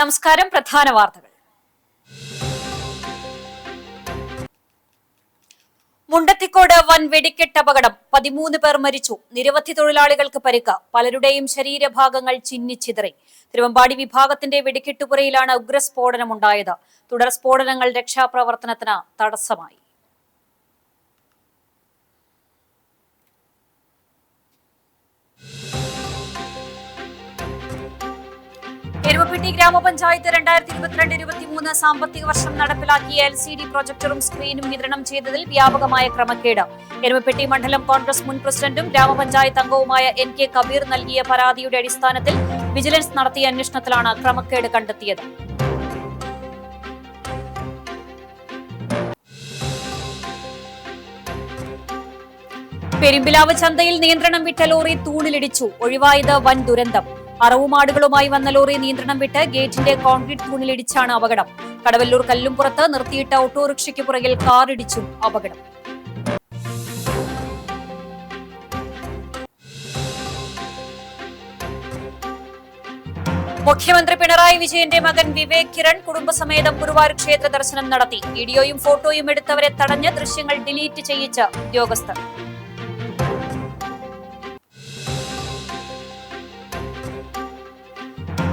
നമസ്കാരം. പ്രധാന വാർത്തകൾ. മുണ്ടത്തിക്കോട് വൻ വെടിക്കെട്ട് അപകടം. 13 പേർ മരിച്ചു. നിരവധി തൊഴിലാളികൾക്ക് പരിക്ക്. പലരുടെയും ശരീരഭാഗങ്ങൾ ചിന്നിച്ചിതറി. തിരുവമ്പാടി വിഭാഗത്തിന്റെ വെടിക്കെട്ടുപുരയിലാണ് ഉഗ്രസ്ഫോടനമുണ്ടായത്. തുടർ സ്ഫോടനങ്ങൾ രക്ഷാപ്രവർത്തനത്തിന് തടസ്സമായി. എരുമപ്പെട്ടി ഗ്രാമപഞ്ചായത്ത് 2022-23 സാമ്പത്തിക വർഷം നടപ്പിലാക്കിയ LCD പ്രൊജക്ടറും സ്ക്രീനും വിതരണം ചെയ്തതിൽ വ്യാപകമായ ക്രമക്കേട്. എരുമപ്പെട്ടി മണ്ഡലം കോൺഗ്രസ് മുൻ പ്രസിഡന്റും ഗ്രാമപഞ്ചായത്ത് അംഗവുമായ NK കബീർ നൽകിയ പരാതിയുടെ അടിസ്ഥാനത്തിൽ വിജിലൻസ് നടത്തിയ അന്വേഷണത്തിലാണ് ക്രമക്കേട് കണ്ടെത്തിയത്. പെരുമ്പിലാവ് ചന്തയിൽ നിയന്ത്രണം വിട്ട ലോറി തൂണിലിടിച്ചു. ഒഴിവായത് വൻ ദുരന്തം. അറവുമാടുകളുമായി വന്ന ലോറി നിയന്ത്രണം വിട്ട് ഗേറ്റിന്റെ കോൺക്രീറ്റ് തൂണിലിടിച്ചാണ് അപകടം. കടവല്ലൂർ കല്ലുംപുറത്ത് നിർത്തിയിട്ട ഓട്ടോറിക്ഷയ്ക്ക് പുറകിൽ കാറിടിച്ചും അപകടം. മുഖ്യമന്ത്രി പിണറായി വിജയന്റെ മകൻ വിവേക് കിരൺ കുടുംബസമേതം ഗുരുവായൂർ ക്ഷേത്ര ദർശനം നടത്തി. വീഡിയോയും ഫോട്ടോയും എടുത്തവരെ തടഞ്ഞ് ദൃശ്യങ്ങൾ ഡിലീറ്റ് ചെയ്യിച്ച ഉദ്യോഗസ്ഥർ.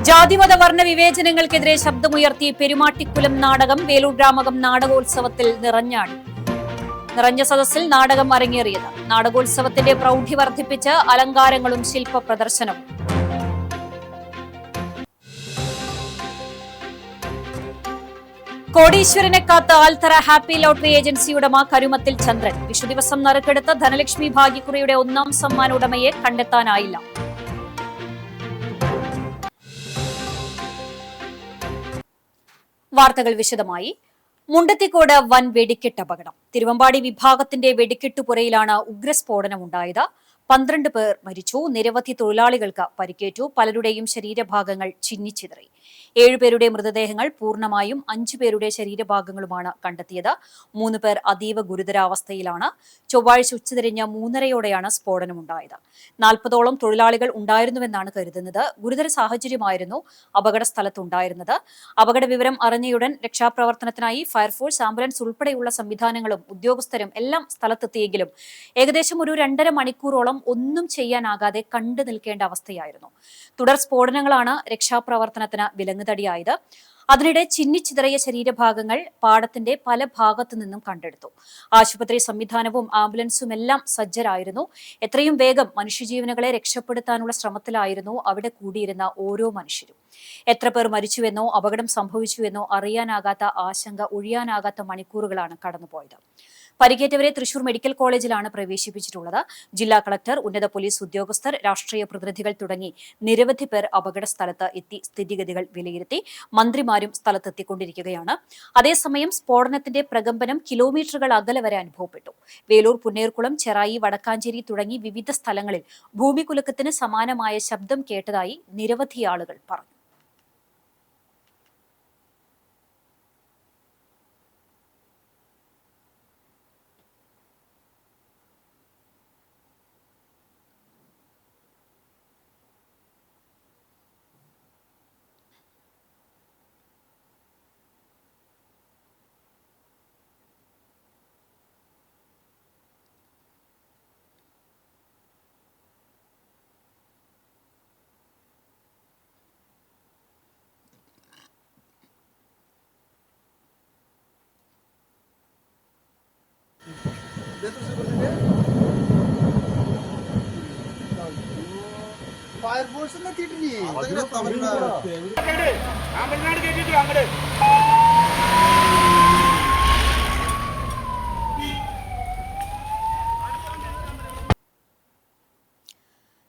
ജാതിമത വർണ്ണ വിവേചനങ്ങൾക്കെതിരെ ശബ്ദമുയർത്തി പെരുമാട്ടിക്കുലം നാടകം വേലൂർ ഗ്രാമകം നാടകോത്സവത്തിൽ നിറഞ്ഞ സദസ്സിൽ നാടകം അരങ്ങേറിയത്. നാടകോത്സവത്തിന്റെ പ്രൗഢി വർദ്ധിപ്പിച്ച് അലങ്കാരങ്ങളും ശില്പ പ്രദർശനവും. കോടീശ്വരനെ കാത്ത് ആൽത്തറ ഹാപ്പി ലോട്ടറി ഏജൻസി ഉടമ കരുമത്തിൽ ചന്ദ്രൻ. വിഷുദിവസം നറുക്കെടുത്ത ധനലക്ഷ്മി ഭാഗ്യക്കുറിയുടെ 1ാം സമ്മാന ഉടമയെ കണ്ടെത്താനായില്ല. വാർത്തകൾ വിശദമായി. മുണ്ടത്തിക്കോട് വൻ വെടിക്കെട്ട് അപകടം. തിരുവമ്പാടി വിഭാഗത്തിന്റെ വെടിക്കെട്ടുപുരയിലാണ് ഉഗ്രസ്ഫോടനമുണ്ടായത്. 12 പേർ മരിച്ചു. നിരവധി തൊഴിലാളികൾക്ക് പരിക്കേറ്റു. പലരുടെയും ശരീരഭാഗങ്ങൾ ചിന്നിച്ചിതറി. 7 പേരുടെ മൃതദേഹങ്ങൾ പൂർണ്ണമായും 5 പേരുടെ ശരീരഭാഗങ്ങളുമാണ് കണ്ടെത്തിയത്. 3 പേർ അതീവ ഗുരുതരാവസ്ഥയിലാണ്. ചൊവ്വാഴ്ച ഉച്ചതിരിഞ്ഞ് 3:30യോടെയാണ് സ്ഫോടനമുണ്ടായത്. 40ഓളം തൊഴിലാളികൾ ഉണ്ടായിരുന്നുവെന്നാണ് കരുതുന്നത്. ഗുരുതര സാഹചര്യമായിരുന്നു അപകട സ്ഥലത്തുണ്ടായിരുന്നത്. അപകട വിവരം അറിഞ്ഞയുടൻ രക്ഷാപ്രവർത്തനത്തിനായി ഫയർഫോഴ്സ്, ആംബുലൻസ് ഉൾപ്പെടെയുള്ള സംവിധാനങ്ങളും ഉദ്യോഗസ്ഥരും എല്ലാം സ്ഥലത്തെത്തിയെങ്കിലും ഏകദേശം ഒരു 2.5 മണിക്കൂറോളം ഒന്നും ചെയ്യാനാകാതെ കണ്ടു നിൽക്കേണ്ട അവസ്ഥയായിരുന്നു. തുടർ സ്ഫോടനങ്ങളാണ് രക്ഷാപ്രവർത്തനത്തിന് വിലങ്ങുതടിയായത്. അതിനിടെ ചിന്നിച്ചിതറിയ ശരീരഭാഗങ്ങൾ പാടത്തിന്റെ പല ഭാഗത്തു നിന്നും കണ്ടെടുത്തു. ആശുപത്രി സംവിധാനവും ആംബുലൻസും എല്ലാം സജ്ജരായിരുന്നു. എത്രയും വേഗം മനുഷ്യജീവനുകളെ രക്ഷപ്പെടുത്താനുള്ള ശ്രമത്തിലായിരുന്നു അവിടെ കൂടിയിരുന്ന ഓരോ മനുഷ്യരും. എത്ര പേർ മരിച്ചുവെന്നോ അപകടം സംഭവിച്ചുവെന്നോ അറിയാനാകാത്ത ആശങ്ക ഒഴിയാനാകാത്ത മണിക്കൂറുകളാണ് കടന്നുപോയത്. പരിക്കേറ്റവരെ തൃശൂർ മെഡിക്കൽ കോളേജിലാണ് പ്രവേശിപ്പിച്ചിട്ടുള്ളത്. ജില്ലാ കളക്ടർ, ഉന്നത പോലീസ് ഉദ്യോഗസ്ഥർ, രാഷ്ട്രീയ പ്രതിനിധികൾ തുടങ്ങി നിരവധി പേർ അപകട സ്ഥലത്ത് എത്തി സ്ഥിതിഗതികൾ വിലയിരുത്തി. മന്ത്രിമാരും സ്ഥലത്തെത്തിക്കൊണ്ടിരിക്കുകയാണ്. അതേസമയം സ്ഫോടനത്തിന്റെ പ്രകമ്പനം കിലോമീറ്ററുകൾ അകലെ വരെ അനുഭവപ്പെട്ടു. വേലൂർ, പുന്നേർകുളം, ചെറായി, വടക്കാഞ്ചേരി തുടങ്ങി വിവിധ സ്ഥലങ്ങളിൽ ഭൂമികുലുക്കത്തിന് സമാനമായ ശബ്ദം കേട്ടതായി നിരവധി ആളുകൾ പറഞ്ഞു. ഫയർഫോഴ്സ് എത്തിയിട്ടില്ലേ?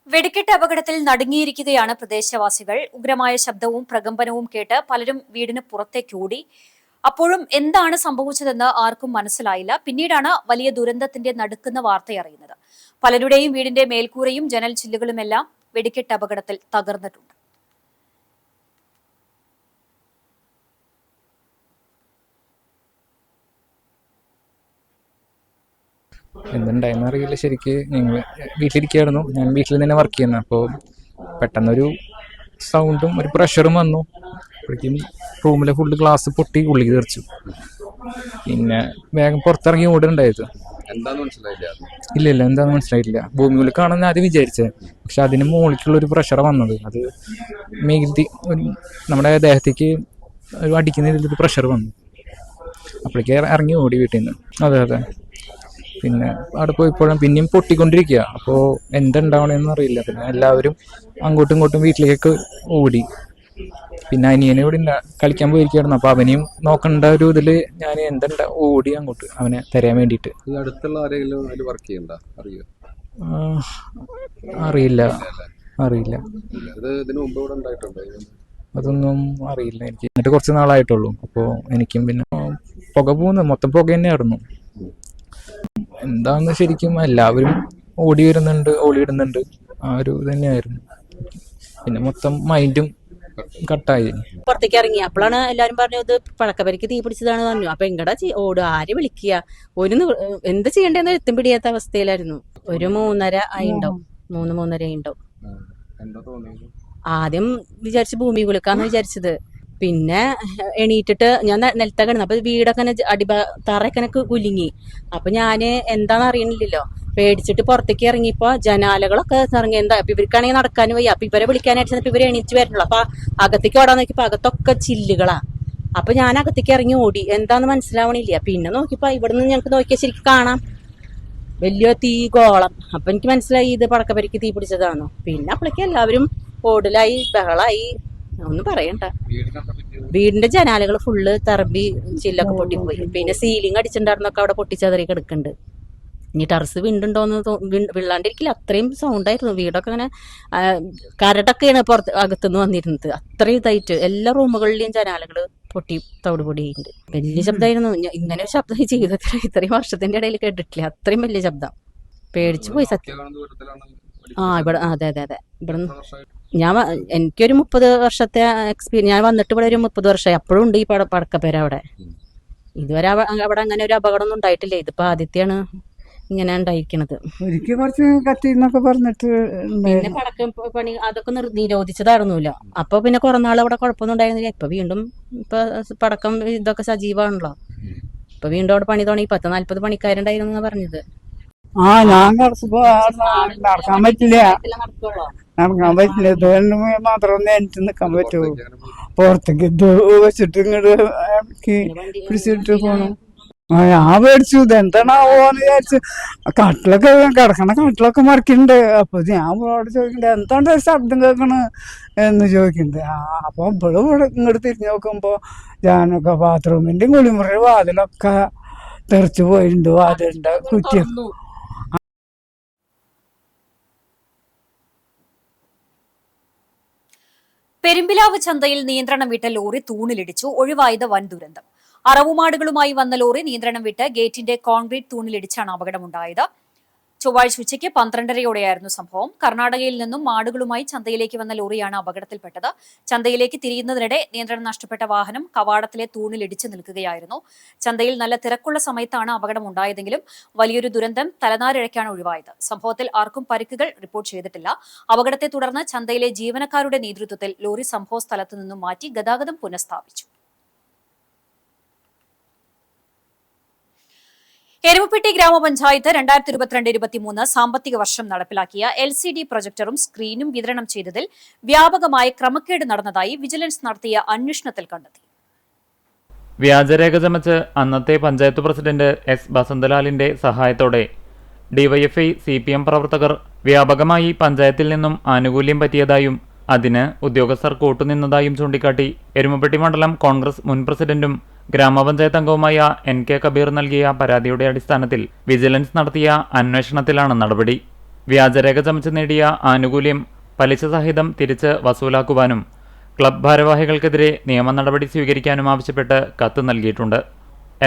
വെടിക്കെട്ട് അപകടത്തിൽ നടുങ്ങിയിരിക്കുകയാണ് പ്രദേശവാസികൾ. ഉഗ്രമായ ശബ്ദവും പ്രകമ്പനവും കേട്ട് പലരും വീടിന് പുറത്തേക്ക് ഓടി. അപ്പോഴും എന്താണ് സംഭവിച്ചതെന്ന് ആർക്കും മനസ്സിലായില്ല. പിന്നീടാണ് വലിയ ദുരന്തത്തിന്റെ നടുക്കുന്ന വാർത്തയറിയുന്നത്. പലരുടെയും വീടിന്റെ മേൽക്കൂരയും ജനൽ ചില്ലുകളുമെല്ലാം വെടിക്കെട്ട് അപകടത്തിൽ തകർന്നിട്ടുണ്ട്. എന്തുണ്ടായെന്ന് അറിയില്ല. ശരിക്ക് ഞങ്ങൾ വീട്ടിലിരിക്കുകയായിരുന്നു. ഞാൻ വീട്ടിൽ തന്നെ വർക്ക് ചെയ്യുന്നത്. അപ്പോൾ പെട്ടെന്നൊരു സൗണ്ടും ഒരു പ്രഷറും വന്നു. അപ്പോഴേക്കും റൂമിലെ ഫുള്ള് ഗ്ലാസ് പൊട്ടി ഉള്ളിൽ തെറിച്ചു. പിന്നെ വേഗം പുറത്തിറങ്ങി ഓടുണ്ടായത്. എന്താന്ന് മനസ്സിലായില്ല? ഇല്ല എന്താന്ന് മനസ്സിലായിട്ടില്ല. ഭൂമിയിലേക്കാണെന്ന് ആദ്യം വിചാരിച്ചത്. പക്ഷെ അതിന് മുകളിലേക്കുള്ളൊരു പ്രഷർ വന്നത്, അത് മേൽത്തി നമ്മുടെ ദേഹത്തേക്ക് ഒരു അടിക്കുന്ന രീതിയിലൊരു പ്രഷർ വന്നു. അപ്പോഴേക്ക് ഇറങ്ങി ഓടി വീട്ടിൽ നിന്ന്. അതെ. പിന്നെ അവിടെ പോയപ്പോഴും പിന്നെയും പൊട്ടിക്കൊണ്ടിരിക്കുക. അപ്പോൾ എന്തുണ്ടാവണമെന്ന് അറിയില്ല. പിന്നെ എല്ലാവരും അങ്ങോട്ടും ഇങ്ങോട്ടും വീട്ടിലേക്ക് ഓടി. പിന്നെ അനിയനെ ഇവിടെ കളിക്കാൻ പോയിരിക്കുകയായിരുന്നു. അപ്പോൾ അവനെയും നോക്കേണ്ട ഒരു ഇതിൽ ഞാൻ ഓടി അങ്ങോട്ട് അവനെ തരാൻ വേണ്ടിയിട്ട്. ഈ അടുത്തുള്ള ആരെങ്കിലും അതിൽ വർക്ക് ചെയ്യണ്ട അറിയോ? അറിയില്ല. ഇത് ഇതിനു മുമ്പ് ഇവിടെ ഉണ്ടായിട്ടുണ്ടോ? അതൊന്നും അറിയില്ല എനിക്ക്. എന്നിട്ട് കുറച്ച് നാളായിട്ടുള്ളൂ. അപ്പോൾ എനിക്കും പിന്നെ പുക പോകുന്നത് മൊത്തം പുക തന്നെയായിരുന്നു. എന്താന്ന് ശരിക്കും എല്ലാവരും ഓടിയിടുന്നുണ്ട്. ആ ഒരു ഇത് തന്നെയായിരുന്നു. പിന്നെ മൊത്തം മൈൻഡും കട്ടായി. പുറത്തേക്ക് ഇറങ്ങി അപ്പോഴാണ് എല്ലാരും പറഞ്ഞു ഇത് പടക്കപ്പരിക്ക് തീ പിടിച്ചതാണ് പറഞ്ഞു. അപ്പൊ എങ്ങടാ ഓടുക, ആര് വിളിക്കുക, എന്ത് ചെയ്യണ്ടെന്ന് എത്തും പിടിയാത്ത അവസ്ഥയിലായിരുന്നു. ഒരു 3:30 ആയിണ്ടാവും. 3:30 ആയിണ്ടാവും. ആദ്യം വിചാരിച്ച് ഭൂമി കുലുക്കാന്ന് വിചാരിച്ചത്. പിന്നെ എണീറ്റിട്ട് ഞാൻ നിലത്താ കിടന്നു. അപ്പൊ വീടൊക്കെ തറയൊക്കെ കുലുങ്ങി. അപ്പൊ ഞാന് എന്താന്ന് അറിയണില്ലല്ലോ, പേടിച്ചിട്ട് പുറത്തേക്ക് ഇറങ്ങിയപ്പോ ജനാലകളൊക്കെ ഇറങ്ങി. എന്താ അപ്പൊ ഇവർക്കാണെങ്കിൽ നടക്കാനും വയ്യ. അപ്പൊ ഇവരെ വിളിക്കാനായിട്ട് ചെന്നപ്പോ ഇവരെ എണീറ്റ് വരണുള്ളൂ. അപ്പൊ അകത്തേക്ക് ഓടാൻ നോക്കിയപ്പോ അകത്തൊക്കെ ചില്ലുകളാ. അപ്പൊ ഞാൻ അകത്തേക്ക് ഇറങ്ങി ഓടി. എന്താന്ന് മനസ്സിലാവണില്ല. പിന്നെ നോക്കിയപ്പോ ഇവിടുന്ന് ഞങ്ങക്ക് നോക്കിയാൽ ശരിക്കും കാണാം വലിയ തീ ഗോളം. അപ്പൊ എനിക്ക് മനസ്സിലായി ഇത് പടക്കപ്പരിക്ക് തീ പിടിച്ചതാണോ. പിന്നെ അപ്പോഴേക്കും എല്ലാവരും ഓടലായി, ബഹളായി, ഒന്നും പറയണ്ട. വീടിന്റെ ജനാലകൾ ഫുള്ള് തറമ്പി ചില്ലൊക്കെ പൊട്ടിപ്പോയി. പിന്നെ സീലിംഗ് അടിച്ചിട്ടുണ്ടായിരുന്നൊക്കെ അവിടെ പൊട്ടിച്ചതറി കിടക്കുന്നുണ്ട്. ഇനി ടെറസ് വിണ്ടുണ്ടോന്ന് വിള്ളാണ്ടിരിക്കില്ല, അത്രയും സൗണ്ടായിരുന്നു. വീടൊക്കെ അങ്ങനെ കരടൊക്കെയാണ് അകത്തുനിന്ന് വന്നിരുന്നത്. അത്രയും ഇതായിട്ട് എല്ലാ റൂമുകളിലെയും ജനാലകള് പൊട്ടി തവിട് പൊടിയുണ്ട്. വലിയ ശബ്ദമായിരുന്നു. ഇങ്ങനെ ഒരു ശബ്ദം ജീവിതത്തിൽ ഇത്രയും വർഷത്തിന്റെ ഇടയിൽ കേട്ടിട്ടില്ല. അത്രയും വലിയ ശബ്ദം. പേടിച്ചു പോയി സത്യം. ഇവിടെ അതെ ഇവിടുന്ന് എനിക്കൊരു 30 വർഷത്തെ എക്സ്പീരിയൻസ്. ഞാൻ വന്നിട്ട് ഇവിടെ ഒരു 30 വർഷമായി. അപ്പോഴും ഉണ്ട് ഈ പടക്കപ്പേര അവിടെ. ഇതുവരെ അവിടെ അങ്ങനെ ഒരു അപകടം ഒന്നും ഉണ്ടായിട്ടില്ല. ഇതിപ്പോ ആദ്യത്തെയാണ് ഇങ്ങനെ ഉണ്ടായിരിക്കണത്. ഒരിക്കൽ കുറച്ച് കത്തിന്നൊക്കെ പറഞ്ഞിട്ട് പിന്നെ പടക്കം പണി അതൊക്കെ നിരോധിച്ചതായിരുന്നല്ലോ. അപ്പൊ പിന്നെ കുറെ നാൾ അവിടെ കുഴപ്പമൊന്നും ഉണ്ടായിരുന്നില്ല. ഇപ്പൊ വീണ്ടും പടക്കം ഇതൊക്കെ സജീവമാണല്ലോ. ഇപ്പൊ വീണ്ടും അവിടെ പണി തുടങ്ങി. 40 പണിക്കാരുണ്ടായിരുന്നു പറഞ്ഞത്. ഞാൻ നടക്കാൻ പറ്റില്ല. ഇതുകൊണ്ട് മാത്രമേ എനിക്ക് നിൽക്കാൻ പറ്റൂ. പുറത്തേക്ക് ഇത് വെച്ചിട്ട് ഇങ്ങോട്ട് പിടിച്ചിട്ട് പോണു. ഞാൻ പേടിച്ചു. ഇതെന്താണാവോന്ന് വിചാരിച്ചു. കട്ടിലൊക്കെ മറിക്കുന്നുണ്ട്. അപ്പൊ ഞാൻ ഇവിടെ ചോദിക്കണ്ടേ എന്താണ് ശബ്ദം കേൾക്കണ് എന്ന് ചോദിക്കണ്ടേ. അപ്പൊ ഇവിടെ ഇങ്ങോട്ട് തിരിഞ്ഞു നോക്കുമ്പോ ഞാനൊക്കെ ബാത്റൂമിന്റെ കുളിമുറി വാതിലൊക്കെ തെറിച്ചു പോയിട്ടുണ്ട്. വാതിലുണ്ട് കുറ്റി. പെരുമ്പിലാവ് ചന്തയിൽ നിയന്ത്രണം വിട്ട ലോറി തൂണിലിടിച്ചു. ഒഴിവായത് വൻ ദുരന്തം. അറവുമാടുകളുമായി വന്ന ലോറി നിയന്ത്രണം വിട്ട് ഗേറ്റിന്റെ കോൺക്രീറ്റ് തൂണിലിടിച്ചാണ് അപകടമുണ്ടായത്. ചൊവ്വാഴ്ച ഉച്ചയ്ക്ക് 12:30യോടെയായിരുന്നു സംഭവം. കർണാടകയിൽ നിന്നും മാടുകളുമായി ചന്തയിലേക്ക് വന്ന ലോറിയാണ് അപകടത്തിൽപ്പെട്ടത്. ചന്തയിലേക്ക് തിരിയുന്നതിനിടെ നിയന്ത്രണം നഷ്ടപ്പെട്ട വാഹനം കവാടത്തിലെ തൂണിലിടിച്ച് നിൽക്കുകയായിരുന്നു. ചന്തയിൽ നല്ല തിരക്കുള്ള സമയത്താണ് അപകടമുണ്ടായതെങ്കിലും വലിയൊരു ദുരന്തം തലനാരിഴയ്ക്കാണ് ഒഴിവായത്. സംഭവത്തിൽ ആർക്കും പരിക്കുകൾ റിപ്പോർട്ട് ചെയ്തിട്ടില്ല. അപകടത്തെ തുടർന്ന് ചന്തയിലെ ജീവനക്കാരുടെ നേതൃത്വത്തിൽ ലോറി സംഭവ സ്ഥലത്തു നിന്നും മാറ്റി ഗതാഗതം പുനഃസ്ഥാപിച്ചു. എരുമപ്പെട്ടി ഗ്രാമപഞ്ചായത്ത് 2022-23 സാമ്പത്തിക വർഷം നടപ്പിലാക്കിയ LCD പ്രൊജക്ടറും സ്ക്രീനും വിതരണം ചെയ്തതിൽ വ്യാപകമായ ക്രമക്കേട് നടന്നതായി വിജിലൻസ് നടത്തിയ അന്വേഷണത്തിൽ കണ്ടെത്തി. വ്യാജരേഖ ചമച്ച് അന്നത്തെ പഞ്ചായത്ത് പ്രസിഡന്റ് S. ബസന്തലാലിന്റെ സഹായത്തോടെ ഡിവൈഎഫ്ഐ CPM പ്രവർത്തകർ വ്യാപകമായി പഞ്ചായത്തിൽ നിന്നും ആനുകൂല്യം പറ്റിയതായും അതിന് ഉദ്യോഗസ്ഥർ കൂട്ടുനിന്നതായും ചൂണ്ടിക്കാട്ടി എരുമപ്പെട്ടി മണ്ഡലം കോൺഗ്രസ് മുൻ പ്രസിഡന്റും ഗ്രാമപഞ്ചായത്ത് അംഗവുമായ NK കബീർ നൽകിയ പരാതിയുടെ അടിസ്ഥാനത്തിൽ വിജിലൻസ് നടത്തിയ അന്വേഷണത്തിലാണ് നടപടി. വ്യാജരേഖ ചമച്ച് നേടിയ ആനുകൂല്യം പലിശ സഹിതം തിരിച്ച് വസൂലാക്കുവാനും ക്ലബ് ഭാരവാഹികൾക്കെതിരെ നിയമ നടപടി സ്വീകരിക്കാനും ആവശ്യപ്പെട്ട് കത്ത് നൽകിയിട്ടുണ്ട്.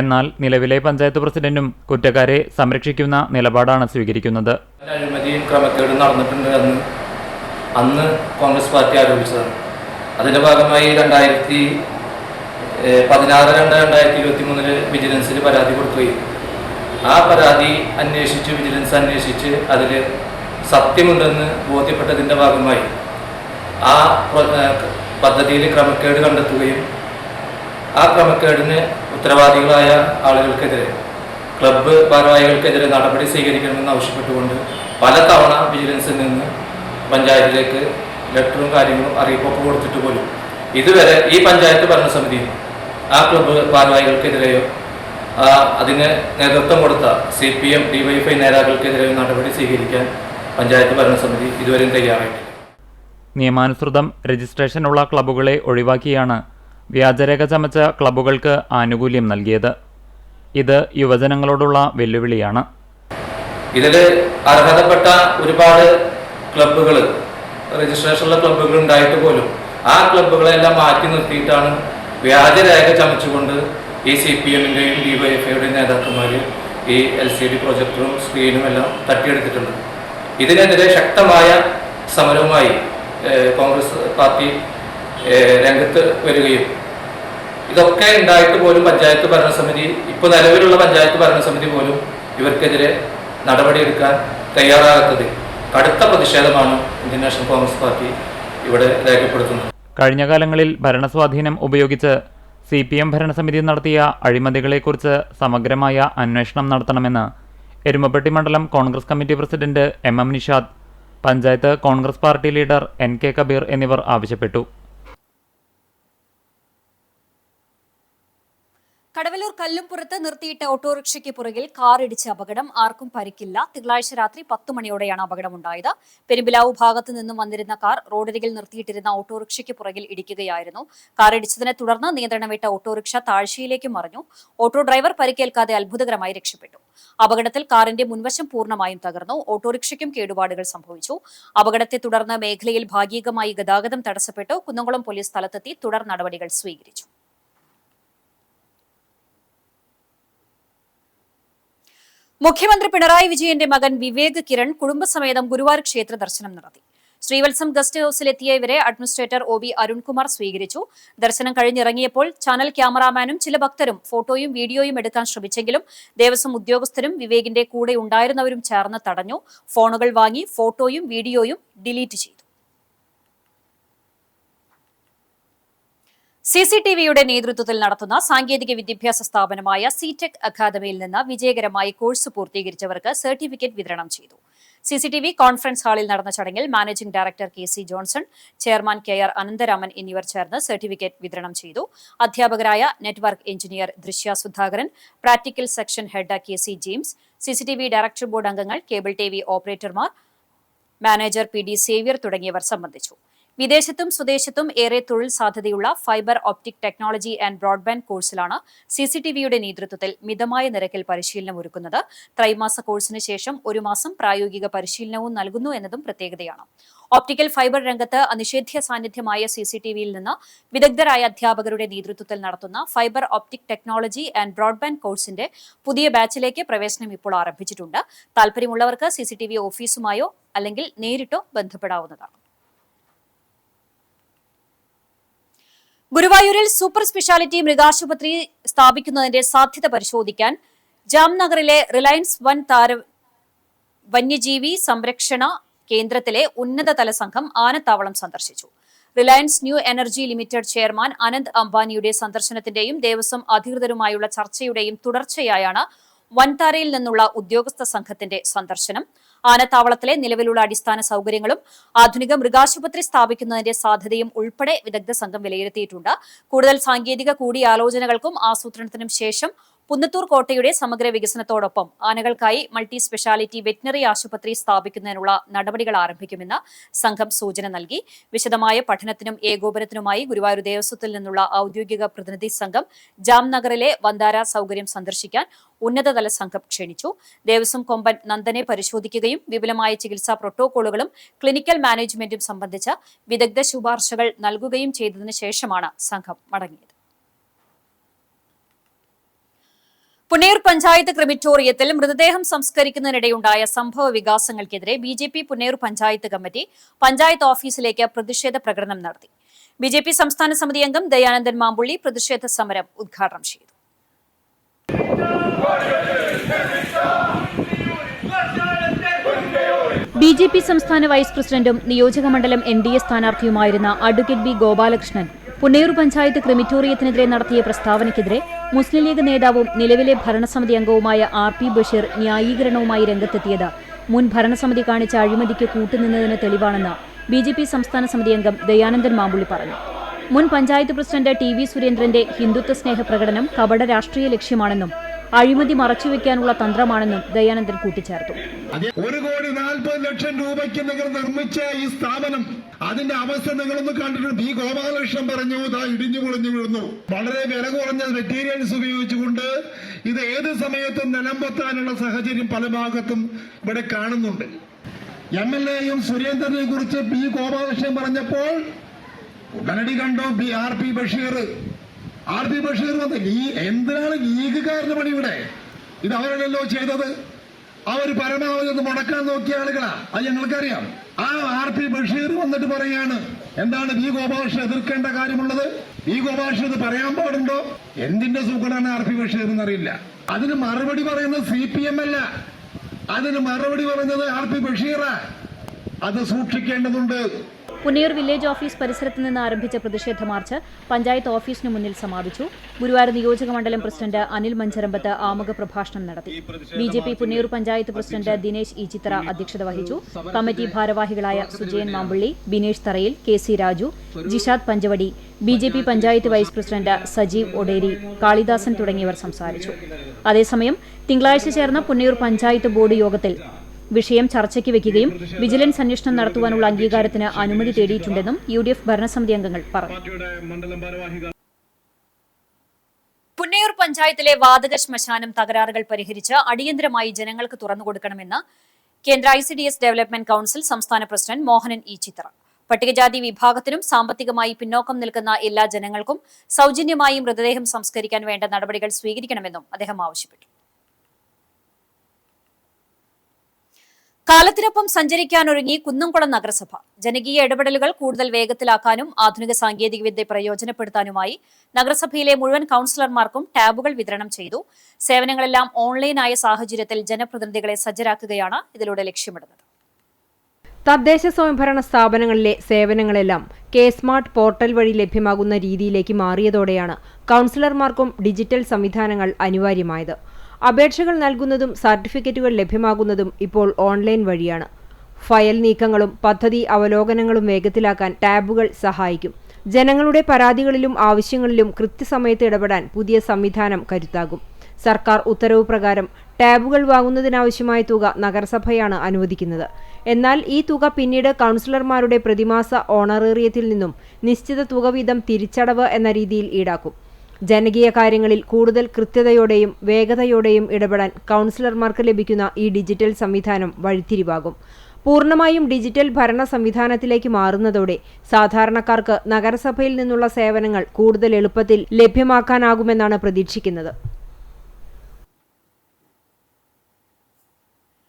എന്നാൽ നിലവിലെ പഞ്ചായത്ത് പ്രസിഡന്റും കുറ്റക്കാരെ സംരക്ഷിക്കുന്ന നിലപാടാണ് സ്വീകരിക്കുന്നത്. അഴിമതിയും ക്രമക്കേടും നടന്നിട്ടുണ്ട് അന്ന് കോൺഗ്രസ് പാർട്ടി ആരോപിച്ചതാണ്. അതിന്റെ ഭാഗമായി 2016-2023 വിജിലൻസിൽ പരാതി കൊടുക്കുകയും ആ പരാതി വിജിലൻസ് അന്വേഷിച്ച് അതിൽ സത്യമുണ്ടെന്ന് ബോധ്യപ്പെട്ടതിൻ്റെ ഭാഗമായി ആ പദ്ധതിയിൽ ക്രമക്കേട് കണ്ടെത്തുകയും ആ ക്രമക്കേടിന് ഉത്തരവാദികളായ ആളുകൾക്കെതിരെ ക്ലബ്ബ് ഭാരവാഹികൾക്കെതിരെ നടപടി സ്വീകരിക്കണമെന്ന് ആവശ്യപ്പെട്ടുകൊണ്ട് പലതവണ വിജിലൻസിൽ നിന്ന് പഞ്ചായത്തിലേക്ക് ലെറ്ററും കാര്യങ്ങളും അറിയിപ്പൊക്കെ കൊടുത്തിട്ട് പോലും ഇതുവരെ ഈ പഞ്ചായത്ത് ഭരണസമിതിയും ആ ക്ലബ്ബ് ഭാരവാഹികൾക്കെതിരെയോ അതിന് നേതൃത്വം കൊടുത്ത CPM DYFI നേതാക്കൾക്കെതിരെയോ നടപടി സ്വീകരിക്കാൻ പഞ്ചായത്ത് ഭരണസമിതി ഇതുവരെയും തയ്യാറായിട്ടില്ല. നിയമാനുസൃതം രജിസ്ട്രേഷനുള്ള ക്ലബ്ബുകളെ ഒഴിവാക്കിയാണ് വ്യാജരേഖ ചമച്ച ക്ലബ്ബുകൾക്ക് ആനുകൂല്യം നൽകിയത്. ഇത് യുവജനങ്ങളോടുള്ള വെല്ലുവിളിയാണ്. ഇതിൽ അർഹതപ്പെട്ട ഒരുപാട് ക്ലബ്ബുകൾ, രജിസ്ട്രേഷനുള്ള ക്ലബ്ബുകൾ ഉണ്ടായിട്ട് പോലും ആ ക്ലബ്ബുകളെല്ലാം മാറ്റി നിർത്തിയിട്ടാണ് വ്യാജരേഖ ചമച്ചുകൊണ്ട് ഈ CPMൻ്റെയും DYFIയുടെയും നേതാക്കന്മാർ ഈ LCD പ്രൊജക്ടറും സ്ക്രീനും എല്ലാം തട്ടിയെടുത്തിട്ടുണ്ട്. ഇതിനെതിരെ ശക്തമായ സമരവുമായി കോൺഗ്രസ് പാർട്ടി രംഗത്ത് വരികയും ഇതൊക്കെ ഉണ്ടായിട്ട് പോലും പഞ്ചായത്ത് ഭരണസമിതി, ഇപ്പോൾ നിലവിലുള്ള പഞ്ചായത്ത് ഭരണസമിതി പോലും ഇവർക്കെതിരെ നടപടിയെടുക്കാൻ തയ്യാറാകാത്തത് കടുത്ത പ്രതിഷേധമാണ് ഇന്ത്യൻ നാഷണൽ കോൺഗ്രസ് പാർട്ടി ഇവിടെ രേഖപ്പെടുത്തുന്നത്. കഴിഞ്ഞ കാലങ്ങളിൽ ഭരണസ്വാധീനം ഉപയോഗിച്ച് CPM ഭരണസമിതി നടത്തിയ അഴിമതികളെക്കുറിച്ച് സമഗ്രമായ അന്വേഷണം നടത്തണമെന്ന് എരുമപ്പെട്ടി മണ്ഡലം Congress committee president MM Nishad, panchayat Congress party leader NK Kabeer എന്നിവർ ആവശ്യപ്പെട്ടു. കടവല്ലൂർ കല്ലുംപുറത്ത് നിർത്തിയിട്ട ഓട്ടോറിക്ഷയ്ക്ക് പുറകിൽ കാർ ഇടിച്ച അപകടം, ആർക്കും പരിക്കില്ല. തിങ്കളാഴ്ച രാത്രി 10 മണിയോടെയാണ് അപകടമുണ്ടായത്. പെരുമ്പിലാവ് ഭാഗത്തു നിന്നും വന്നിരുന്ന കാർ റോഡരികിൽ നിർത്തിയിട്ടിരുന്ന ഓട്ടോറിക്ഷയ്ക്ക് പുറകിൽ ഇടിക്കുകയായിരുന്നു. കാർ ഇടിച്ചതിനെ തുടർന്ന് നിയന്ത്രണം വിട്ട ഓട്ടോറിക്ഷ താഴ്ചയിലേക്ക് മറിഞ്ഞു. ഓട്ടോ ഡ്രൈവർ പരിക്കേൽക്കാതെ അത്ഭുതകരമായി രക്ഷപ്പെട്ടു. അപകടത്തിൽ കാറിന്റെ മുൻവശം പൂർണ്ണമായും തകർന്നു. ഓട്ടോറിക്ഷയ്ക്കും കേടുപാടുകൾ സംഭവിച്ചു. അപകടത്തെ തുടർന്ന് മേഖലയിൽ ഭാഗികമായി ഗതാഗതം തടസ്സപ്പെട്ടു. കുന്നംകുളം പോലീസ് സ്ഥലത്തെത്തി തുടർ നടപടികൾ സ്വീകരിച്ചു. മുഖ്യമന്ത്രി പിണറായി വിജയന്റെ മകൻ വിവേക് കിരൺ കുടുംബസമേതം ഗുരുവായൂർ ക്ഷേത്ര ദർശനം നടത്തി. ശ്രീവത്സം ഗസ്റ്റ് ഹൌസിലെത്തിയ ഇവരെ അഡ്മിനിസ്ട്രേറ്റർ OB അരുൺകുമാർ സ്വീകരിച്ചു. ദർശനം കഴിഞ്ഞിറങ്ങിയപ്പോൾ ചാനൽ ക്യാമറാമാനും ചില ഭക്തരും ഫോട്ടോയും വീഡിയോയും എടുക്കാൻ ശ്രമിച്ചെങ്കിലും ദേവസ്വം ഉദ്യോഗസ്ഥരും വിവേകിന്റെ കൂടെ ഉണ്ടായിരുന്നവരും ചേർന്ന് തടഞ്ഞു. ഫോണുകൾ വാങ്ങി ഫോട്ടോയും വീഡിയോയും ഡിലീറ്റ് ചെയ്തു. CCTVയുടെ നേതൃത്വത്തിൽ നടത്തുന്ന സാങ്കേതിക വിദ്യാഭ്യാസ സ്ഥാപനമായ CTech അക്കാദമിയിൽ നിന്ന് വിജയകരമായി കോഴ്സ് പൂർത്തീകരിച്ചവർക്ക് സർട്ടിഫിക്കറ്റ് വിതരണം ചെയ്തു. CCTV കോൺഫറൻസ് ഹാളിൽ നടന്ന ചടങ്ങിൽ managing director KC Johnson, chairman KR Anantharaman എന്നിവർ ചേർന്ന് സർട്ടിഫിക്കറ്റ് വിതരണം ചെയ്തു. അധ്യാപകരായ network engineer Drishya Sudhakaran, practical section head KC James, CCTV director board അംഗങ്ങൾ, കേബിൾ TV ഓപ്പറേറ്റർമാർ, മാനേജർ PD സേവ്യർ തുടങ്ങിയവർ സംബന്ധിച്ചു. വിദേശത്തും സ്വദേശത്തും ഏറെ തൊഴിൽ സാധ്യതയുള്ള fibre optic technology and broadband കോഴ്സിലാണ് CCTVയുടെ നേതൃത്വത്തിൽ മിതമായ നിരക്കിൽ പരിശീലനം ഒരുക്കുന്നത്. ത്രൈമാസ കോഴ്സിന് ശേഷം 1 മാസം പ്രായോഗിക പരിശീലനവും നൽകുന്നു എന്നതും പ്രത്യേകതയാണ്. ഓപ്റ്റിക്കൽ ഫൈബർ രംഗത്ത് അനിഷേധ്യ സാന്നിധ്യമായ CCTVയിൽ നിന്ന് വിദഗ്ധരായ അധ്യാപകരുടെ നേതൃത്വത്തിൽ നടത്തുന്ന fibre optic technology and broadband കോഴ്സിന്റെ പുതിയ ബാച്ചിലേക്ക് പ്രവേശനം ഇപ്പോൾ ആരംഭിച്ചിട്ടുണ്ട്. താൽപര്യമുള്ളവർക്ക് CCTV ഓഫീസുമായോ അല്ലെങ്കിൽ നേരിട്ടോ ബന്ധപ്പെടാവുന്നതാണ്. ഗുരുവായൂരിൽ സൂപ്പർ സ്പെഷ്യാലിറ്റി മൃഗാശുപത്രി സ്ഥാപിക്കുന്നതിന്റെ സാധ്യത പരിശോധിക്കാൻ ജാംനഗറിലെ റിലയൻസ് വന്യജീവി സംരക്ഷണ കേന്ദ്രത്തിലെ ഉന്നതതല സംഘം ആനത്താവളം സന്ദർശിച്ചു. Reliance new energy limited chairman Anant അംബാനിയുടെ സന്ദർശനത്തിന്റെയും ദേവസ്വം അധികൃതരുമായുള്ള ചർച്ചയുടെയും തുടർച്ചയായാണ് വൻതാരയിൽ നിന്നുള്ള ഉദ്യോഗസ്ഥ സംഘത്തിന്റെ സന്ദർശനം. ആനത്താവളത്തിലെ നിലവിലുള്ള അടിസ്ഥാന സൗകര്യങ്ങളും ആധുനിക മൃഗാശുപത്രി സ്ഥാപിക്കുന്നതിന്റെ സാധ്യതയും ഉൾപ്പെടെ വിദഗ്ധ സംഘം വിലയിരുത്തിയിട്ടുണ്ട്. കൂടുതൽ സാങ്കേതിക കൂടിയാലോചനകൾക്കും ആസൂത്രണത്തിനും ശേഷം പുന്നത്തൂർ കോട്ടയുടെ സമഗ്ര വികസനത്തോടൊപ്പം ആനകൾക്കായി മൾട്ടി സ്പെഷ്യാലിറ്റി വെറ്റിനറി ആശുപത്രി സ്ഥാപിക്കുന്നതിനുള്ള നടപടികൾ ആരംഭിക്കുമെന്ന് സംഘം സൂചന നൽകി. വിശദമായ പഠനത്തിനും ഏകോപനത്തിനുമായി ഗുരുവായൂർ ദേവസ്വത്തിൽ നിന്നുള്ള ഔദ്യോഗിക പ്രതിനിധി സംഘം ജാംനഗറിലെ വന്താര സൗകര്യം സന്ദർശിക്കാൻ ഉന്നതതല സംഘം ക്ഷണിച്ചു. ദേവസ്വം കൊമ്പൻ നന്ദനെ പരിശോധിക്കുകയും വിപുലമായ ചികിത്സാ പ്രോട്ടോകോളുകളും ക്ലിനിക്കൽ മാനേജ്മെന്റും സംബന്ധിച്ച വിദഗ്ധ ശുപാർശകൾ നൽകുകയും ചെയ്തതിനു ശേഷമാണ് സംഘം മടങ്ങിയത്. പുന്നയൂർ പഞ്ചായത്ത് ക്രിമിറ്റോറിയത്തിൽ മൃതദേഹം സംസ്കരിക്കുന്നതിനിടെയുണ്ടായ സംഭവ വികാസങ്ങൾക്കെതിരെ BJP പുന്നയൂർ പഞ്ചായത്ത് കമ്മിറ്റി പഞ്ചായത്ത് ഓഫീസിലേക്ക് പ്രതിഷേധ പ്രകടനം നടത്തി. BJP സംസ്ഥാന സമിതി അംഗം ദയാനന്ദൻ മാമ്പുള്ളി പ്രതിഷേധ സമരം ഉദ്ഘാടനം ചെയ്തു. BJP സംസ്ഥാന വൈസ് പ്രസിഡന്റും നിയോജകമണ്ഡലം NDA സ്ഥാനാർത്ഥിയുമായിരുന്ന അഡ്വക്കേറ്റ് ബി ഗോപാലകൃഷ്ണൻ പുന്നയൂർ പഞ്ചായത്ത് ക്രിമിറ്റോറിയത്തിനെതിരെ നടത്തിയ പ്രസ്താവനയ്ക്കെതിരെ മുസ്ലിം ലീഗ് നേതാവും നിലവിലെ ഭരണസമിതി അംഗവുമായ RP ബഷീർ ന്യായീകരണവുമായി രംഗത്തെത്തിയത് മുൻ ഭരണസമിതി കാണിച്ച അഴിമതിക്ക് കൂട്ടുനിന്നതിന് തെളിവാണെന്ന് BJP സംസ്ഥാന സമിതി അംഗം ദയാനന്ദൻ മാമ്പുള്ളി പറഞ്ഞു. മുൻ പഞ്ചായത്ത് പ്രസിഡന്റ് TV സുരേന്ദ്രന്റെ ഹിന്ദുത്വ സ്നേഹ പ്രകടനം കപട രാഷ്ട്രീയ ലക്ഷ്യമാണെന്നും അഴിമതി മറച്ചുവെക്കാനുള്ള തന്ത്രമാണെന്നും ദയാനന്ദൻ കൂട്ടിച്ചേർത്തു. 1,40,00,000 രൂപയ്ക്ക് നിങ്ങൾ നിർമ്മിച്ച ഈ സ്ഥാപനം, അതിന്റെ അവസ്ഥ നിങ്ങളൊന്ന് കണ്ടിട്ടുണ്ട്. ബി ഗോപാലകൃഷ്ണൻ പറഞ്ഞു ഇടിഞ്ഞു പൊളിഞ്ഞു വീഴുന്നു. വളരെ വില കുറഞ്ഞ മെറ്റീരിയൽസ് ഉപയോഗിച്ചുകൊണ്ട് ഇത് ഏത് സമയത്തും നിലംപൊത്താനുള്ള സാഹചര്യം പല ഭാഗത്തും ഇവിടെ കാണുന്നുണ്ട്. MLA-യും സുരേന്ദ്രനെ കുറിച്ച് ബി ഗോപാലകൃഷ്ണൻ പറഞ്ഞപ്പോൾ ഉടനടി കണ്ടു RP ബഷീർ വന്ന് എന്തിനാണ് ലീഗുകാരന്റെ പണി ഇവിടെ? ഇത് അവരല്ലോ ചെയ്തത്. അവർ പരമാവധി ഒന്ന് മുടക്കാൻ നോക്കിയ ആളുകളാ, അത് ഞങ്ങൾക്കറിയാം. ആ RP ബഷീർ വന്നിട്ട് പറയാണ് എന്താണ് ബി ഗോപാലകൃഷ്ണൻ എതിർക്കേണ്ട കാര്യമുള്ളത്? ബി ഗോപാലകൃഷ്ണൻ ഇത് പറയാൻ പാടുണ്ടോ? എന്തിന്റെ സുഖമാണ് RP ബഷീർ എന്നറിയില്ല. അതിന് മറുപടി പറയുന്നത് CPM അല്ല, അതിന് മറുപടി പറയുന്നത് RP ബഷീറാ. അത് സൂക്ഷിക്കേണ്ടതുണ്ട്. പുന്നയൂർ വില്ലേജ് ഓഫീസ് പരിസരത്ത് നിന്ന് ആരംഭിച്ച പ്രതിഷേധ മാർച്ച് പഞ്ചായത്ത് ഓഫീസിന് മുന്നിൽ സമാപിച്ചു. ഗുരുവായൂർ നിയോജകമണ്ഡലം പ്രസിഡന്റ് അനിൽ മഞ്ചരമ്പത്ത് ആമുഖ പ്രഭാഷണം നടത്തി. BJP പുന്നയൂർ പഞ്ചായത്ത് പ്രസിഡന്റ് ദിനേശ് ഇച്ചിത്ര അധ്യക്ഷത വഹിച്ചു. കമ്മിറ്റി ഭാരവാഹികളായ Sujayan Mampally, Binesh Tharayil, KC Raju, Jishad Panchavadi, BJP panchayat vice president Sajeev Oderi, Kalidasan തുടങ്ങിയവർ സംസാരിച്ചു. അതേസമയം തിങ്കളാഴ്ച ചേർന്ന പുന്നയൂർ പഞ്ചായത്ത് ബോർഡ് യോഗത്തിൽ വിഷയം ചർച്ചയ്ക്ക് വയ്ക്കുകയും വിജിലൻസ് അന്വേഷണം നടത്തുവാനുള്ള അംഗീകാരത്തിന് അനുമതി തേടിയിട്ടുണ്ടെന്നും UDF ഭരണസമിതി അംഗങ്ങൾ പറഞ്ഞു. പുന്നയൂർ പഞ്ചായത്തിലെ വാതക ശ്മശാനം തകരാറുകൾ പരിഹരിച്ച് അടിയന്തരമായി ജനങ്ങൾക്ക് തുറന്നുകൊടുക്കണമെന്ന് കേന്ദ്ര ICDS ഡെവലപ്മെന്റ് കൌൺസിൽ സംസ്ഥാന പ്രസിഡന്റ് മോഹനൻ E. ചിത്ര. പട്ടികജാതി വിഭാഗത്തിനും സാമ്പത്തികമായി പിന്നോക്കം നിൽക്കുന്ന എല്ലാ ജനങ്ങൾക്കും സൗജന്യമായി മൃതദേഹം സംസ്കരിക്കാൻ വേണ്ട നടപടികൾ സ്വീകരിക്കണമെന്നും അദ്ദേഹം ആവശ്യപ്പെട്ടു. കാലത്തിനൊപ്പം സഞ്ചരിക്കാനൊരുങ്ങി കുന്നംകുളം നഗരസഭ. ജനകീയ ഇടപെടലുകൾ കൂടുതൽ വേഗത്തിലാക്കാനും ആധുനിക സാങ്കേതികവിദ്യ പ്രയോജനപ്പെടുത്താനുമായി നഗരസഭയിലെ മുഴുവൻ കൌൺസിലർമാർക്കും ടാബുകൾ വിതരണം ചെയ്തു. സേവനങ്ങളെല്ലാം ഓൺലൈനായ സാഹചര്യത്തിൽ ജനപ്രതിനിധികളെ സജ്ജരാക്കുകയാണ് ഇതിലൂടെ ലക്ഷ്യമിടുന്നത്. തദ്ദേശ സ്വയംഭരണ സ്ഥാപനങ്ങളിലെ സേവനങ്ങളെല്ലാം K-സ്മാർട്ട് പോർട്ടൽ വഴി ലഭ്യമാകുന്ന രീതിയിലേക്ക് മാറിയതോടെയാണ് കൌൺസിലർമാർക്കും ഡിജിറ്റൽ സംവിധാനങ്ങൾ അനിവാര്യമായത്. അപേക്ഷകൾ നൽകുന്നതും സർട്ടിഫിക്കറ്റുകൾ ലഭ്യമാകുന്നതും ഇപ്പോൾ ഓൺലൈൻ വഴിയാണ്. ഫയൽ നീക്കങ്ങളും പദ്ധതി അവലോകനങ്ങളും വേഗത്തിലാക്കാൻ ടാബുകൾ സഹായിക്കും. ജനങ്ങളുടെ പരാതികളിലും ആവശ്യങ്ങളിലും കൃത്യസമയത്ത് ഇടപെടാൻ പുതിയ സംവിധാനം കരുത്താകും. സർക്കാർ ഉത്തരവ് പ്രകാരം ടാബുകൾ വാങ്ങുന്നതിനാവശ്യമായ തുക നഗരസഭയാണ് അനുവദിക്കുന്നത്. എന്നാൽ ഈ തുക പിന്നീട് കൌൺസിലർമാരുടെ പ്രതിമാസ ഓണറേറിയത്തിൽ നിന്നും നിശ്ചിത തുക വീതം തിരിച്ചടവ് എന്ന രീതിയിൽ ഈടാക്കും. ജനകീയ കാര്യങ്ങളിൽ കൂടുതൽ കൃത്യതയോടെയും വേഗതയോടെയും ഇടപെടാൻ കൌൺസിലർമാർക്ക് ലഭിക്കുന്ന ഈ ഡിജിറ്റൽ സംവിധാനം വഴിത്തിരിവാകും. പൂർണ്ണമായും ഡിജിറ്റൽ ഭരണ സംവിധാനത്തിലേക്ക് മാറുന്നതോടെ സാധാരണക്കാർക്ക് നഗരസഭയിൽ നിന്നുള്ള സേവനങ്ങൾ കൂടുതൽ എളുപ്പത്തിൽ ലഭ്യമാക്കാനാകുമെന്നാണ് പ്രതീക്ഷിക്കുന്നത്.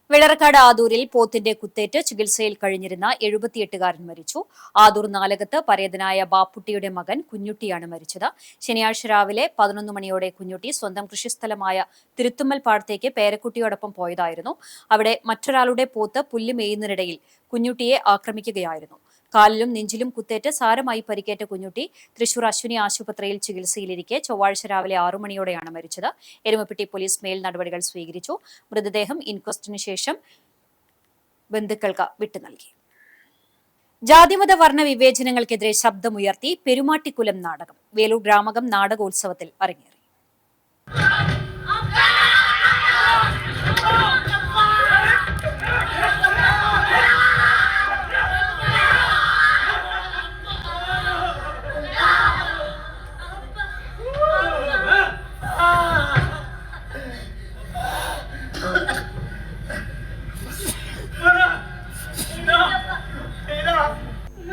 വെള്ളറക്കാട് ആദൂരിൽ പോത്തിന്റെ കുത്തേറ്റ് ചികിത്സയിൽ കഴിഞ്ഞിരുന്ന 78-കാരൻ മരിച്ചു. ആദൂർ നാലകത്ത് പരേതനായ ബാപ്പുട്ടിയുടെ മകൻ കുഞ്ഞുട്ടിയാണ് മരിച്ചത്. ശനിയാഴ്ച രാവിലെ 11 മണിയോടെ കുഞ്ഞുട്ടി സ്വന്തം കൃഷിസ്ഥലമായ തിരുത്തുമ്മൽ പാടത്തേക്ക് പേരക്കുട്ടിയോടൊപ്പം പോയതായിരുന്നു. അവിടെ മറ്റൊരാളുടെ പോത്ത് പുല്ല് മേയുന്നതിനിടയിൽ കുഞ്ഞുട്ടിയെ ആക്രമിക്കുകയായിരുന്നു. കാലിലും നെഞ്ചിലും കുത്തേറ്റ് സാരമായി പരിക്കേറ്റ കുഞ്ഞുട്ടി തൃശൂർ അശ്വിനി ആശുപത്രിയിൽ ചികിത്സയിലിരിക്കെ ചൊവ്വാഴ്ച രാവിലെ 6 മണിയോടെയാണ് മരിച്ചത്. എരുമപ്പെട്ടി പോലീസ് മേൽ നടപടികൾ സ്വീകരിച്ചു. മൃതദേഹം ഇൻക്വസ്റ്റിന് ശേഷം ബന്ധുക്കൾക്ക് വിട്ടു നൽകി. ജാതിമത വർണ്ണ വിവേചനങ്ങൾക്കെതിരെ ശബ്ദമുയർത്തി പെരുമാട്ടിക്കുലം നാടകം വേലൂർ ഗ്രാമകം നാടകോത്സവത്തിൽ അരങ്ങേറി.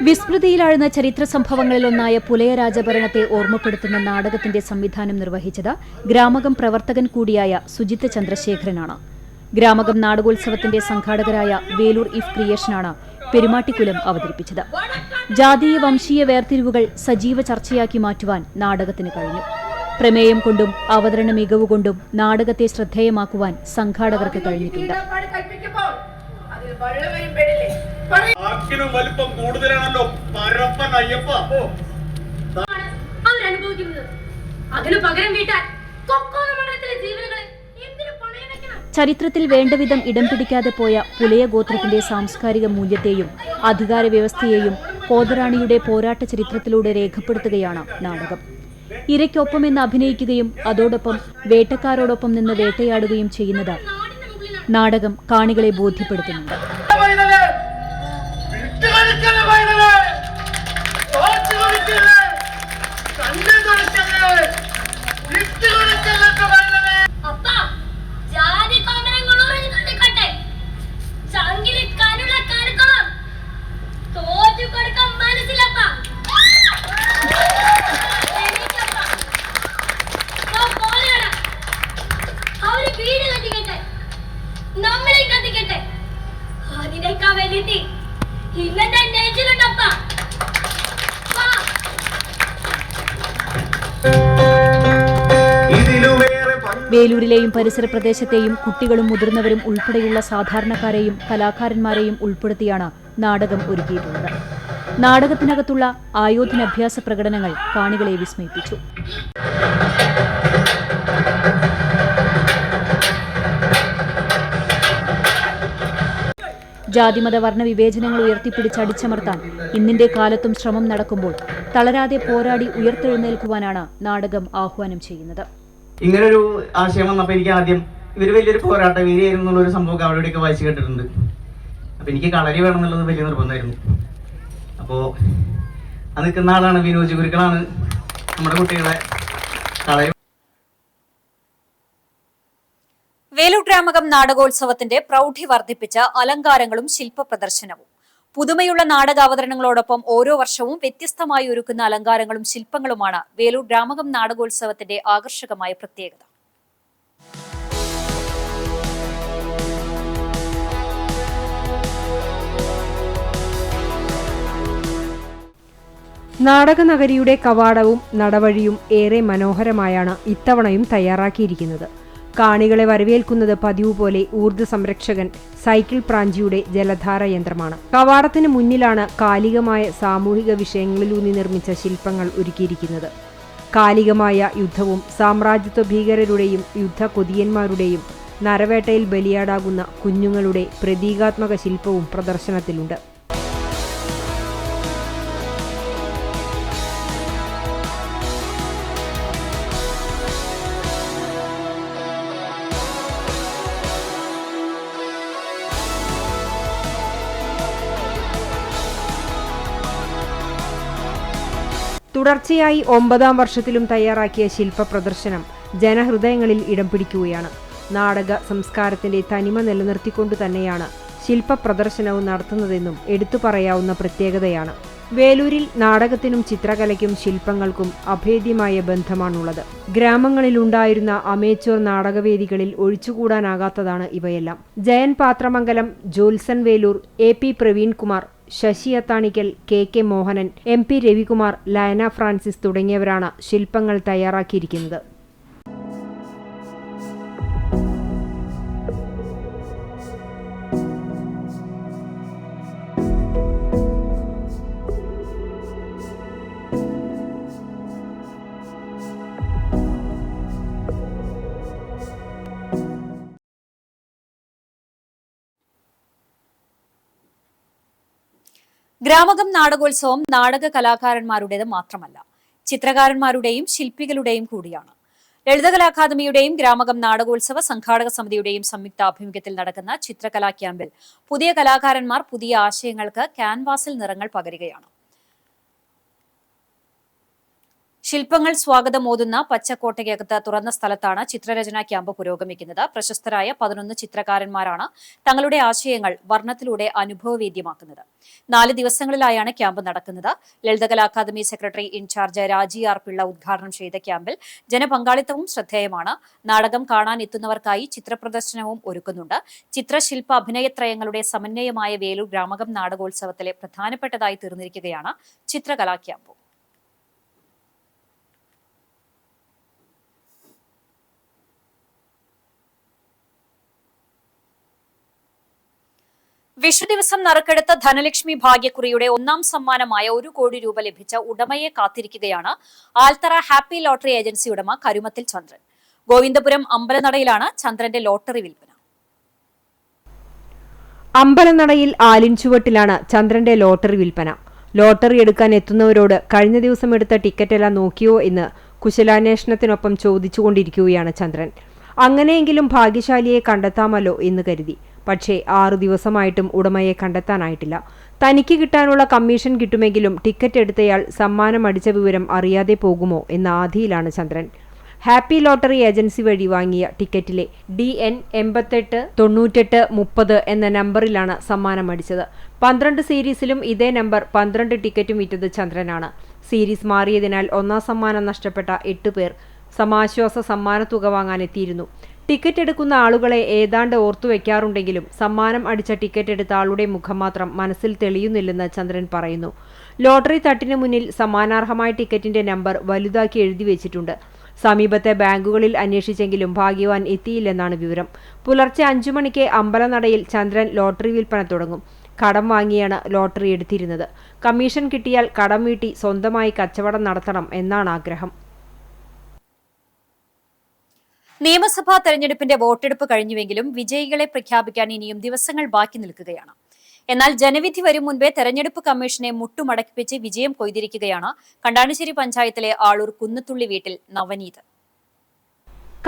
വിസ്മൃതിയിലാഴ്ന്ന ചരിത്ര സംഭവങ്ങളിലൊന്നായ പുലയ രാജഭരണത്തെ ഓർമ്മപ്പെടുത്തുന്ന നാടകത്തിന്റെ സംവിധാനം നിർവഹിച്ചത് ഗ്രാമകം പ്രവർത്തകൻ കൂടിയായ സുജിത്ത് ചന്ദ്രശേഖരനാണ്. ഗ്രാമകം നാടകോത്സവത്തിന്റെ സംഘാടകരായ വേലൂർ ഇഫ് ക്രിയേഷനാണ് പെരുമാട്ടിക്കുലം അവതരിപ്പിച്ചത്. ജാതീയ വംശീയ വേർതിരിവുകൾ സജീവ ചർച്ചയാക്കി മാറ്റുവാൻ നാടകത്തിന് കഴിഞ്ഞു. പ്രമേയം കൊണ്ടും അവതരണ മികവുകൊണ്ടും നാടകത്തെ ശ്രദ്ധേയമാക്കുവാൻ സംഘാടകർക്ക് കഴിഞ്ഞിട്ടുണ്ട്. വലിപ്പം കൂടുതലാണല്ലോ പരപ്പൻ അയ്യപ്പ. അവരനുഭവിക്കുന്നത് അതിനു പകരം വീട്ടാൻ കൊക്കോല മണ്ഡലത്തിലെ ജീവനുകളെ എന്തിനു പണയം വെക്കണം? ചരിത്രത്തിൽ വേണ്ടവിധം ഇടം പിടിക്കാതെ പോയ പുലയ ഗോത്രത്തിന്റെ സാംസ്കാരിക മൂല്യത്തെയും അധികാര വ്യവസ്ഥയെയും കോതറാണിയുടെ പോരാട്ട ചരിത്രത്തിലൂടെ രേഖപ്പെടുത്തുകയാണ് നാടകം. ഇരയ്ക്കൊപ്പമെന്ന് അഭിനയിക്കുകയും അതോടൊപ്പം വേട്ടക്കാരോടൊപ്പം നിന്ന് വേട്ടയാടുകയും ചെയ്യുന്നത് നാടകം കാണികളെ ബോധ്യപ്പെടുത്തുന്നുണ്ട്. വേലൂരിലെയും പരിസര പ്രദേശത്തെയും കുട്ടികളും മുതിർന്നവരും ഉൾപ്പെടെയുള്ള സാധാരണക്കാരെയും കലാകാരന്മാരെയും ഉൾപ്പെടുത്തിയാണ് നാടകം ഒരുക്കിയിട്ടുള്ളത്. നാടകത്തിനകത്തുള്ള ആയോധനാഭ്യാസ പ്രകടനങ്ങൾ കാണികളെ വിസ്മയിപ്പിച്ചു. ജാതിമത വർണ്ണ വിവേചനങ്ങൾ ഉയർത്തിപ്പിടിച്ച് അടിച്ചമർത്താൻ ഇന്നിന്റെ കാലത്തും ശ്രമം നടക്കുമ്പോൾ തളരാതെ പോരാടി ഉയർത്തെഴുന്നേൽക്കുവാനാണ് നാടകം ആഹ്വാനം ചെയ്യുന്നത്. ഇങ്ങനൊരു ആശയം വന്നപ്പോൾ എനിക്ക് ആദ്യം ഇവർ വലിയൊരു പോരാട്ട വീരിയായിരുന്നു എന്നുള്ളൊരു സംഭവം അവിടെയൊക്കെ വായിച്ചു കേട്ടിട്ടുണ്ട്. അപ്പം എനിക്ക് കളരി വേണം എന്നുള്ളത് വലിയ നിർബന്ധമായിരുന്നു. അപ്പോൾ അത് നിൽക്കുന്ന ആളാണ് വിനോജ് ഗുരുക്കളാണ് നമ്മുടെ കുട്ടികളെ കളരി. വേലൂർ ഗ്രാമകം നാടകോത്സവത്തിന്റെ പ്രൗഢി വർദ്ധിപ്പിച്ച അലങ്കാരങ്ങളും ശില്പ പ്രദർശനവും. പുതുമയുള്ള നാടകാവതരണങ്ങളോടൊപ്പം ഓരോ വർഷവും വ്യത്യസ്തമായി ഒരുക്കുന്ന അലങ്കാരങ്ങളും ശില്പങ്ങളുമാണ് വേലൂർ ഗ്രാമകം നാടകോത്സവത്തിന്റെ ആകർഷകമായ പ്രത്യേകത. നാടകനഗരിയുടെ കവാടവും നടവഴിയും ഏറെ മനോഹരമായാണ് ഇത്തവണയും തയ്യാറാക്കിയിരിക്കുന്നത്. കാണികളെ വരവേൽക്കുന്നത് പതിവ് പോലെ ഊർജ്ജ സംരക്ഷകൻ സൈക്കിൾ പ്രാഞ്ചിയുടെ ജലധാര യന്ത്രമാണ്. കവാടത്തിന് മുന്നിലാണ് കാലികമായ സാമൂഹിക വിഷയങ്ങളിലൂന്നി നിർമ്മിച്ച ശില്പങ്ങൾ ഒരുക്കിയിരിക്കുന്നത്. കാലികമായ യുദ്ധവും സാമ്രാജ്യത്വ ഭീകരരുടെയും യുദ്ധ കൊതിയന്മാരുടെയും നരവേട്ടയിൽ ബലിയാടാകുന്ന കുഞ്ഞുങ്ങളുടെ പ്രതീകാത്മക ശില്പവും പ്രദർശനത്തിലുണ്ട്. തുടർച്ചയായി 9ാം വർഷത്തിലും തയ്യാറാക്കിയ ശില്പ പ്രദർശനം ജനഹൃദയങ്ങളിൽ ഇടം പിടിക്കുകയാണ്. നാടക സംസ്കാരത്തിന്റെ തനിമ നിലനിർത്തിക്കൊണ്ടു തന്നെയാണ് ശില്പ പ്രദർശനവും നടത്തുന്നതെന്നും എടുത്തു പറയാവുന്ന പ്രത്യേകതയാണ്. വേലൂരിൽ നാടകത്തിനും ചിത്രകലയ്ക്കും ശില്പങ്ങൾക്കും അഭേദ്യമായ ബന്ധമാണുള്ളത്. ഗ്രാമങ്ങളിലുണ്ടായിരുന്ന അമേച്വർ നാടകവേദികളിൽ ഒഴിച്ചുകൂടാനാകാത്തതാണ് ഇവയെല്ലാം. Jayan Pathramangalam, ജോത്സൻ Velur, AP Praveenkumar, Sasi Athanikkal, KK Mohanan, MP Ravikumar, ലയന ഫ്രാൻസിസ് തുടങ്ങിയവരാണ് ശില്പങ്ങൾ തയ്യാറാക്കിയിരിക്കുന്നത്. ഗ്രാമകം നാടകോത്സവം നാടക കലാകാരന്മാരുടേത് മാത്രമല്ല, ചിത്രകാരന്മാരുടെയും ശില്പികളുടെയും കൂടിയാണ്. ലളിതകലാ അക്കാദമിയുടെയും ഗ്രാമകം നാടകോത്സവ സംഘാടക സമിതിയുടെയും സംയുക്താഭിമുഖ്യത്തിൽ നടക്കുന്ന ചിത്രകലാ ക്യാമ്പിൽ പുതിയ കലാകാരന്മാർ പുതിയ ആശയങ്ങൾക്ക് ക്യാൻവാസിൽ നിറങ്ങൾ പകരുകയാണ്. ശില്പങ്ങൾ സ്വാഗതമോതുന്ന പച്ചക്കോട്ടയ്ക്കകത്ത് തുറന്ന സ്ഥലത്താണ് ചിത്രരചനാ ക്യാമ്പ് പുരോഗമിക്കുന്നത്. പ്രശസ്തരായ 11 ചിത്രകാരന്മാരാണ് തങ്ങളുടെ ആശയങ്ങൾ വർണ്ണത്തിലൂടെ അനുഭവവേദ്യമാക്കുന്നത്. 4 ദിവസങ്ങളിലായാണ് ക്യാമ്പ് നടക്കുന്നത്. ലളിതകലാ അക്കാദമി സെക്രട്ടറി ഇൻചാർജ് രാജി ആർ പിള്ള ഉദ്ഘാടനം ചെയ്ത ക്യാമ്പിൽ ജനപങ്കാളിത്തവും ശ്രദ്ധേയമാണ്. നാടകം കാണാൻ എത്തുന്നവർക്കായി ചിത്രപ്രദർശനവും ഒരുക്കുന്നുണ്ട്. ചിത്രശില്പ അഭിനയത്രയങ്ങളുടെ സമന്വയമായ വേലൂർ ഗ്രാമകം നാടകോത്സവത്തിലെ പ്രധാനപ്പെട്ടതായി തീർന്നിരിക്കുകയാണ് ചിത്രകലാ ക്യാമ്പ്. വിഷു ദിവസം നറുക്കെടുത്ത ധനലക്ഷ്മി ഭാഗ്യക്കുറിയുടെ ഒന്നാം സമ്മാനമായ 1 കോടി രൂപ ലഭിച്ച ഉടമയെ കാത്തിരിക്കുകയാണ് ആൽത്തറ ഹാപ്പി ലോട്ടറി ഏജൻസി ഉടമ കരുമത്തിൽ ചന്ദ്രൻ. ഗോവിന്ദപുരം അമ്പലനടയിലാണ് ചന്ദ്രന്റെ ലോട്ടറി വിൽപ്പന. അമ്പലനടയിൽ ആലിൻചുവട്ടിലാണ് ചന്ദ്രന്റെ ലോട്ടറി വിൽപ്പന. ലോട്ടറി എടുക്കാൻ എത്തുന്നവരോട് കഴിഞ്ഞ ദിവസം എടുത്ത ടിക്കറ്റെല്ലാം നോക്കിയോ എന്ന് കുശലാന്വേഷണത്തിനൊപ്പം ചോദിച്ചുകൊണ്ടിരിക്കുകയാണ് ചന്ദ്രൻ. അങ്ങനെയെങ്കിലും ഭാഗ്യശാലിയെ കണ്ടെത്താമല്ലോ എന്ന് കരുതി. പക്ഷേ 6 ദിവസമായിട്ടും ഉടമയെ കണ്ടെത്താനായിട്ടില്ല. തനിക്ക് കിട്ടാനുള്ള കമ്മീഷൻ കിട്ടുമെങ്കിലും ടിക്കറ്റ് എടുത്തയാൾ സമ്മാനം അടിച്ച വിവരം അറിയാതെ പോകുമോ എന്ന ആധിയിലാണ് ചന്ദ്രൻ. ഹാപ്പി ലോട്ടറി ഏജൻസി വഴി വാങ്ങിയ ടിക്കറ്റിലെ DN 889830 എന്ന നമ്പറിലാണ് സമ്മാനം അടിച്ചത്. 12 സീരീസിലും ഇതേ നമ്പർ 12 ടിക്കറ്റും വിറ്റത് ചന്ദ്രനാണ്. സീരീസ് മാറിയതിനാൽ ഒന്നാം സമ്മാനം നഷ്ടപ്പെട്ട 8 പേർ സമാശ്വാസ സമ്മാനത്തുക വാങ്ങാനെത്തിയിരുന്നു. ടിക്കറ്റ് എടുക്കുന്ന ആളുകളെ ഏതാണ്ട് ഓർത്തുവെക്കാറുണ്ടെങ്കിലും സമ്മാനം അടിച്ച ടിക്കറ്റ് എടുത്ത ആളുടെ മുഖം മാത്രം മനസ്സിൽ തെളിയുന്നില്ലെന്ന് ചന്ദ്രൻ പറയുന്നു. ലോട്ടറി തട്ടിന് മുന്നിൽ സമ്മാനാർഹമായ ടിക്കറ്റിന്റെ നമ്പർ വലുതാക്കി എഴുതി വെച്ചിട്ടുണ്ട്. സമീപത്തെ ബാങ്കുകളിൽ അന്വേഷിച്ചെങ്കിലും ഭാഗ്യവാൻ എത്തിയില്ലെന്നാണ് വിവരം. പുലർച്ചെ 5 മണിക്ക് അമ്പലനടയിൽ ചന്ദ്രൻ ലോട്ടറി വിൽപ്പന തുടങ്ങും. കടം വാങ്ങിയാണ് ലോട്ടറി എടുത്തിരുന്നത്. കമ്മീഷൻ കിട്ടിയാൽ കടം വീട്ടി സ്വന്തമായി കച്ചവടം നടത്തണം എന്നാണ് ആഗ്രഹം. നിയമസഭാ തെരഞ്ഞെടുപ്പിന്റെ വോട്ടെടുപ്പ് കഴിഞ്ഞുവെങ്കിലും വിജയികളെ പ്രഖ്യാപിക്കാൻ ഇനിയും ദിവസങ്ങൾ ബാക്കി നിൽക്കുകയാണ്. എന്നാൽ ജനവിധി വരും മുൻപേ തെരഞ്ഞെടുപ്പ് കമ്മീഷനെ മുട്ടുമടക്കിപ്പിച്ച് വിജയം കൊയ്തിരിക്കുകയാണ് കണ്ടാണിശ്ശേരി പഞ്ചായത്തിലെ ആളൂർ കുന്നത്തുള്ളി വീട്ടിൽ നവനീത്.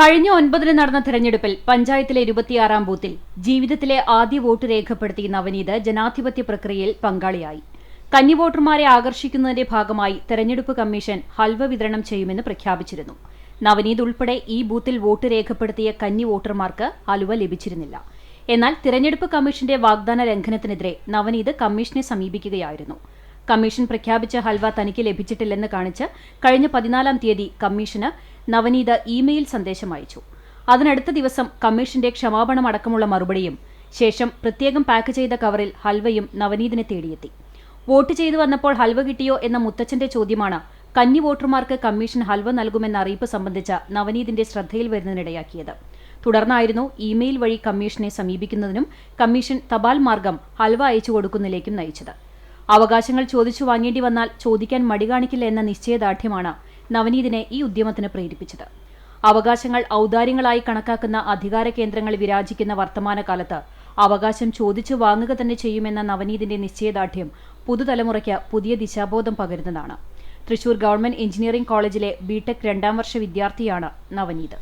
കഴിഞ്ഞ 9 നടന്ന തെരഞ്ഞെടുപ്പിൽ പഞ്ചായത്തിലെ 26-ാം ബൂത്തിൽ ജീവിതത്തിലെ ആദ്യ വോട്ട് രേഖപ്പെടുത്തിയ നവനീത് ജനാധിപത്യ പ്രക്രിയയിൽ പങ്കാളിയായി. കന്നി വോട്ടർമാരെ ആകർഷിക്കുന്നതിന്റെ ഭാഗമായി തെരഞ്ഞെടുപ്പ് കമ്മീഷൻ ഹൽവ വിതരണം ചെയ്യുമെന്ന് പ്രഖ്യാപിച്ചിരുന്നു. നവനീത് ഉൾപ്പെടെ ഈ ബൂത്തിൽ വോട്ട് രേഖപ്പെടുത്തിയ കന്നി വോട്ടർമാർക്ക് ഹലുവ ലഭിച്ചിരുന്നില്ല. എന്നാൽ തിരഞ്ഞെടുപ്പ് കമ്മീഷന്റെ വാഗ്ദാന ലംഘനത്തിനെതിരെ നവനീത് കമ്മീഷനെ സമീപിക്കുകയായിരുന്നു. കമ്മീഷൻ പ്രഖ്യാപിച്ച ഹൽവ തനിക്ക് ലഭിച്ചിട്ടില്ലെന്ന് കാണിച്ച് കഴിഞ്ഞ 14-ാം തീയതി കമ്മീഷന് നവനീത് ഇമെയിൽ സന്ദേശം അയച്ചു. അതിനടുത്ത ദിവസം കമ്മീഷന്റെ ക്ഷമാപണമടക്കമുള്ള മറുപടിയും ശേഷം പ്രത്യേകം പാക്ക് ചെയ്ത കവറിൽ ഹൽവയും നവനീതിനെ തേടിയെത്തി. വോട്ട് ചെയ്തു വന്നപ്പോൾ ഹൽവ കിട്ടിയോ എന്ന മുത്തച്ഛന്റെ ചോദ്യമാണ് കന്നി വോട്ടർമാർക്ക് കമ്മീഷൻ ഹൽവ നൽകുമെന്ന അറിയിപ്പ് സംബന്ധിച്ച നവനീതിന്റെ ശ്രദ്ധയിൽ വരുന്നതിനിടയാക്കിയത്. തുടർന്നായിരുന്നു ഇമെയിൽ വഴി കമ്മീഷനെ സമീപിക്കുന്നതിനും കമ്മീഷൻ തപാൽ മാർഗം ഹൽവ അയച്ചു കൊടുക്കുന്നതിലേക്കും നയിച്ചത്. അവകാശങ്ങൾ ചോദിച്ചു വാങ്ങേണ്ടി വന്നാൽ ചോദിക്കാൻ മടി കാണിക്കില്ല എന്ന നിശ്ചയദാർഢ്യമാണ് നവനീതിനെ ഈ ഉദ്യമത്തിന് പ്രേരിപ്പിച്ചത്. അവകാശങ്ങൾ ഔദാര്യങ്ങളായി കണക്കാക്കുന്ന അധികാര കേന്ദ്രങ്ങൾ വിരാജിക്കുന്ന വർത്തമാനകാലത്ത് അവകാശം ചോദിച്ചു വാങ്ങുക തന്നെ ചെയ്യുമെന്ന നവനീതിന്റെ നിശ്ചയദാർഢ്യം പുതുതലമുറയ്ക്ക് പുതിയ ദിശാബോധം പകരുന്നതാണ്. തൃശൂർ ഗവൺമെന്റ് എഞ്ചിനീയറിംഗ് കോളേജിലെ ബിടെക് 2ാം വർഷ വിദ്യാർത്ഥിയാണ് നവനീത്.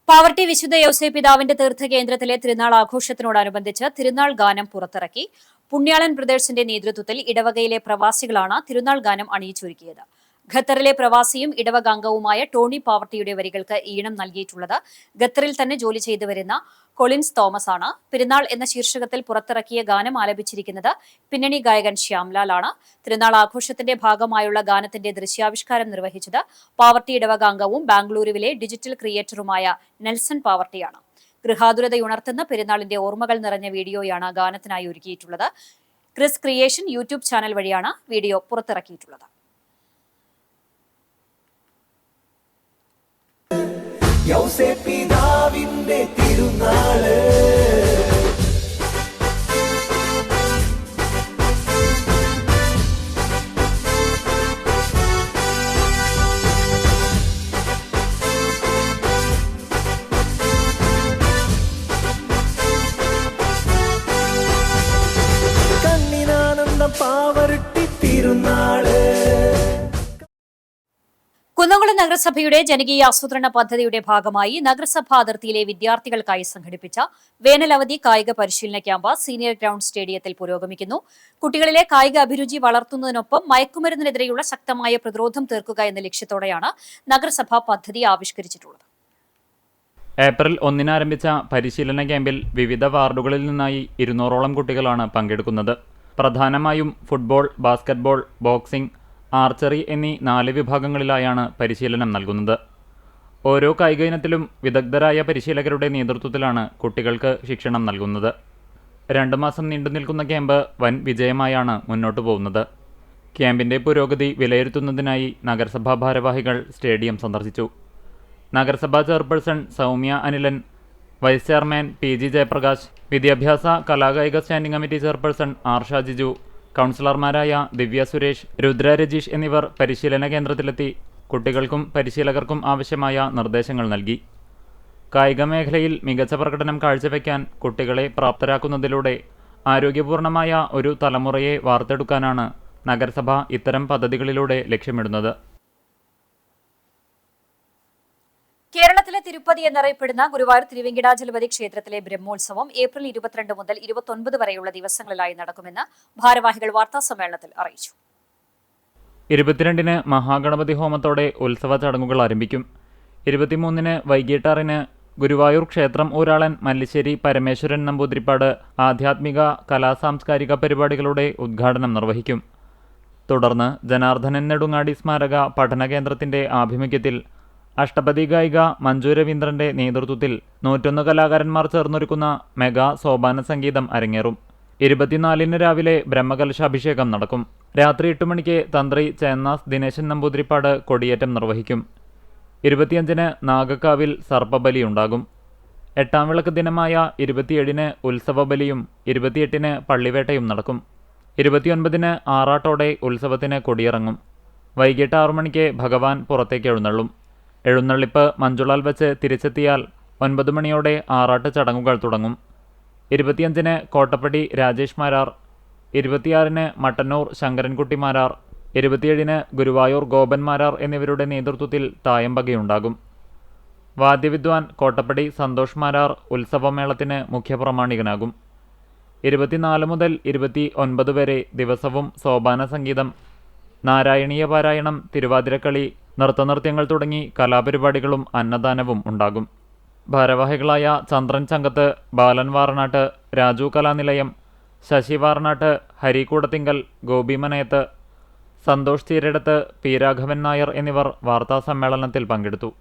പാവർട്ടി വിശുദ്ധ യൗസേപ്പ് പിതാവിന്റെ തീർത്ഥകേന്ദ്രത്തിലെ തിരുനാൾ ആഘോഷത്തിനോടനുബന്ധിച്ച് തിരുനാൾ ഗാനം പുറത്തിറക്കി. പുണ്യാളൻ ബ്രദേഴ്സിന്റെ നേതൃത്വത്തിൽ ഇടവകയിലെ പ്രവാസികളാണ് തിരുനാൾ ഗാനം അണിയിച്ചൊരുക്കിയത്. ഖത്തറിലെ പ്രവാസിയും ഇടവക അംഗവുമായ ടോണി പാവർട്ടിയുടെ വരികൾക്ക് ഈണം നൽകിയിട്ടുള്ളത് ഖത്തറിൽ തന്നെ ജോലി ചെയ്തു വരുന്ന കൊളിൻസ് തോമസ് ആണ്. പെരുന്നാൾ എന്ന ശീർഷകത്തിൽ പുറത്തിറക്കിയ ഗാനം ആലപിച്ചിരിക്കുന്നത് പിന്നണി ഗായകൻ ശ്യാംലാൽ ആണ്. തിരുനാൾ ആഘോഷത്തിന്റെ ഭാഗമായുള്ള ഗാനത്തിന്റെ ദൃശ്യാവിഷ്കാരം നിർവഹിച്ചത് പാവർട്ടി ഇടവക അംഗവും ബാംഗ്ലൂരുവിലെ ഡിജിറ്റൽ ക്രിയേറ്ററുമായ നെൽസൺ പാവർട്ടിയാണ്. ഗൃഹാതുരതയുണർത്തുന്ന പെരുന്നാളിന്റെ ഓർമ്മകൾ നിറഞ്ഞ വീഡിയോയാണ് ഗാനത്തിനായി ഒരുക്കിയിട്ടുള്ളത്. ക്രിസ് ക്രിയേഷൻ യൂട്യൂബ് ചാനൽ വഴിയാണ് വീഡിയോ പുറത്തിറക്കിയിട്ടുള്ളത്. യൗസേപ്പ് പിതാവിന്റെ തിരുനാള് കണ്ണിനാനന്ദം പാവർട്ടി തിരുനാള്. കുന്നംകുളം നഗരസഭയുടെ ജനകീയ ആസൂത്രണ പദ്ധതിയുടെ ഭാഗമായി നഗരസഭാ അതിർത്തിയിലെ വിദ്യാർത്ഥികൾക്കായി സംഘടിപ്പിച്ച വേനലവധി കായിക പരിശീലന ക്യാമ്പ് സീനിയർ ഗ്രൗണ്ട് സ്റ്റേഡിയത്തിൽ പുരോഗമിക്കുന്നു. കുട്ടികളിലെ കായിക അഭിരുചി വളർത്തുന്നതിനൊപ്പം മയക്കുമരുന്നിനെതിരെയുള്ള ശക്തമായ പ്രതിരോധം തീർക്കുക എന്ന ലക്ഷ്യത്തോടെയാണ് നഗരസഭ പദ്ധതി ആവിഷ്കരിച്ചിട്ടുള്ളത്. ഏപ്രിൽ 1 ആരംഭിച്ച പരിശീലന ക്യാമ്പിൽ വിവിധ വാർഡുകളിൽ നിന്നായി 200ഓളം കുട്ടികളാണ് പങ്കെടുക്കുന്നത്. പ്രധാനമായും ഫുട്ബോൾ, ബാസ്കറ്റ്ബോൾ, ബോക്സിംഗ്, ആർച്ചറി എന്നീ 4 വിഭാഗങ്ങളിലായാണ് പരിശീലനം നൽകുന്നത്. ഓരോ കായിക ഇനത്തിലും വിദഗ്ധരായ പരിശീലകരുടെ നേതൃത്വത്തിലാണ് കുട്ടികൾക്ക് ശിക്ഷണം നൽകുന്നത്. 2 മാസം നീണ്ടുനിൽക്കുന്ന ക്യാമ്പ് വൻ വിജയമായാണ് മുന്നോട്ടു പോകുന്നത്. ക്യാമ്പിന്റെ പുരോഗതി വിലയിരുത്തുന്നതിനായി നഗരസഭാ ഭാരവാഹികൾ സ്റ്റേഡിയം സന്ദർശിച്ചു. നഗരസഭാ chairperson Soumya Anilan, vice chairman PG Jayaprakash, വിദ്യാഭ്യാസ കലാകായിക standing committee chairperson R Shajiju, കൗൺസിലർമാരായ ദിവ്യ സുരേഷ്, രുദ്ര രജീഷ് എന്നിവർ പരിശീലന കേന്ദ്രത്തിലെത്തി കുട്ടികൾക്കും പരിശീലകർക്കും ആവശ്യമായ നിർദ്ദേശങ്ങൾ നൽകി. കായിക മേഖലയിൽ മികച്ച പ്രകടനം കാഴ്ചവെക്കാൻ കുട്ടികളെ പ്രാപ്തരാക്കുന്നതിലൂടെ ആരോഗ്യപൂർണമായ ഒരു തലമുറയെ വാർത്തെടുക്കാനാണ് നഗരസഭ ഇത്തരം പദ്ധതികളിലൂടെ ലക്ഷ്യമിടുന്നത്. കേരളത്തിലെ തിരുപ്പതി എന്നറിയപ്പെടുന്ന ഗുരുവായൂർ തിരുവെങ്കിടാചലപതി ക്ഷേത്രത്തിലെ ബ്രഹ്മോത്സവം ഏപ്രിൽ 22 മുതൽ 29 വരെയുള്ള ദിവസങ്ങളിലായി നടക്കുമെന്ന് ഭാരവാഹികൾ വാർത്താസമ്മേളനത്തിൽ അറിയിച്ചു. 22-ന് മഹാഗണപതി ഹോമത്തോടെ ഉത്സവ ചടങ്ങുകൾ ആരംഭിക്കും. 23-ന് വൈകിട്ട് 6-ന് ഗുരുവായൂർ ക്ഷേത്രം ഊരാളൻ മല്ലിശ്ശേരി പരമേശ്വരൻ നമ്പൂതിരിപ്പാട് ആധ്യാത്മിക കലാസാംസ്കാരിക പരിപാടികളുടെ ഉദ്ഘാടനം നിർവഹിക്കും. തുടർന്ന് ജനാർദ്ദനൻ നെടുങ്ങാടി സ്മാരക പഠന കേന്ദ്രത്തിന്റെ ആഭിമുഖ്യത്തിൽ അഷ്ടപതി ഗായിക മഞ്ജു രവീന്ദ്രന്റെ നേതൃത്വത്തിൽ 101 കലാകാരന്മാർ ചേർന്നൊരുക്കുന്ന മെഗാ സോപാന സംഗീതം അരങ്ങേറും. 24-ന് രാവിലെ ബ്രഹ്മകലശാഭിഷേകം നടക്കും. രാത്രി 8 മണിക്ക് തന്ത്രി ചേന്നാസ് ദിനേശൻ നമ്പൂതിരിപ്പാട് കൊടിയേറ്റം നിർവഹിക്കും. 25-ന് നാഗക്കാവിൽ സർപ്പബലി ഉണ്ടാകും. 8-ാം വിളക്ക് ദിനമായ 27-ന് ഉത്സവബലിയും 28-ന് പള്ളിവേട്ടയും നടക്കും. 29-ന് ആറാട്ടോടെ ഉത്സവത്തിന് കൊടിയിറങ്ങും. വൈകിട്ട് 6 മണിക്ക് ഭഗവാൻ പുറത്തേക്ക് എഴുന്നള്ളും. എഴുന്നള്ളിപ്പ് മഞ്ജുളാൽ വെച്ച് തിരിച്ചെത്തിയാൽ 9 മണിയോടെ ആറാട്ട് ചടങ്ങുകൾ തുടങ്ങും. 25-ന് കോട്ടപ്പടി രാജേഷ് മാരാർ, 26-ന് മട്ടന്നൂർ ശങ്കരൻകുട്ടി മാരാർ, 27-ന് ഗുരുവായൂർ ഗോപൻ മാരാർ എന്നിവരുടെ നേതൃത്വത്തിൽ തായമ്പകയുണ്ടാകും. വാദ്യവിദ്വാൻ കോട്ടപ്പടി സന്തോഷ് മാരാർ ഉത്സവമേളത്തിന് മുഖ്യപ്രമാണികനാകും. 24 മുതൽ 29 വരെ ദിവസവും സോപാന സംഗീതം, നാരായണീയ പാരായണം, തിരുവാതിരക്കളി, നൃത്തനൃത്യങ്ങൾ തുടങ്ങി കലാപരിപാടികളും അന്നദാനവും ഉണ്ടാകും. ഭാരവാഹികളായ ചന്ദ്രൻ ചങ്കത്ത്, ബാലൻ വാറനാട്ട്, രാജു കലാനിലയം, ശശി വാറനാട്ട്, ഹരികൂടത്തിങ്കൽ, ഗോപി മനയത്ത്, സന്തോഷ് ചീരടത്ത്, പി രാഘവൻ നായർ എന്നിവർ വാർത്താസമ്മേളനത്തിൽ പങ്കെടുത്തു.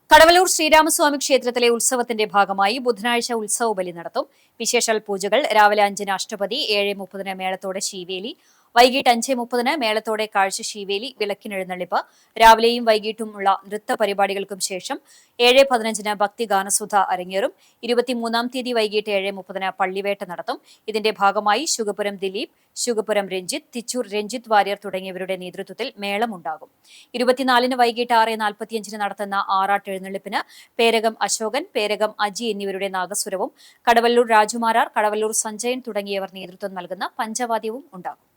കടവല്ലൂർ ശ്രീരാമസ്വാമി ക്ഷേത്രത്തിലെ ഉത്സവത്തിന്റെ ഭാഗമായി ബുധനാഴ്ച ഉത്സവ ബലി നടത്തും. വിശേഷാൽ പൂജകൾ രാവിലെ 5-ന് അഷ്ടപതി, 7:30-ന് മേളത്തോടെ ശീവേലി, വൈകിട്ട് 5:30-ന് മേളത്തോടെ കാഴ്ച ശീവേലി, വിളക്കിനെഴുന്നള്ളിപ്പ്, രാവിലെയും വൈകിട്ടുമുള്ള നൃത്ത പരിപാടികൾക്കും ശേഷം 7:15-ന് ഭക്തിഗാനസുധ അരങ്ങേറും. 23-ാം തീയതി വൈകിട്ട് 7:30-ന് പള്ളിവേട്ട നടത്തും. ഇതിന്റെ ഭാഗമായി ശുഗപുരം ദിലീപ്, ശുഗപുരം രഞ്ജിത്ത്, തിച്ചൂർ രഞ്ജിത്ത് വാര്യർ തുടങ്ങിയവരുടെ നേതൃത്വത്തിൽ മേളമുണ്ടാകും. 24-ന് വൈകിട്ട് 6:45-ന് നടത്തുന്ന ആറാട്ട് എഴുന്നള്ളിപ്പിന് പേരകം അശോകൻ, പേരകം അജി എന്നിവരുടെ നാഗസ്വരവും കടവല്ലൂർ രാജുമാരാർ, കടവല്ലൂർ സഞ്ജയൻ തുടങ്ങിയവർ നേതൃത്വം നൽകുന്ന പഞ്ചവാദ്യവും ഉണ്ടാകും.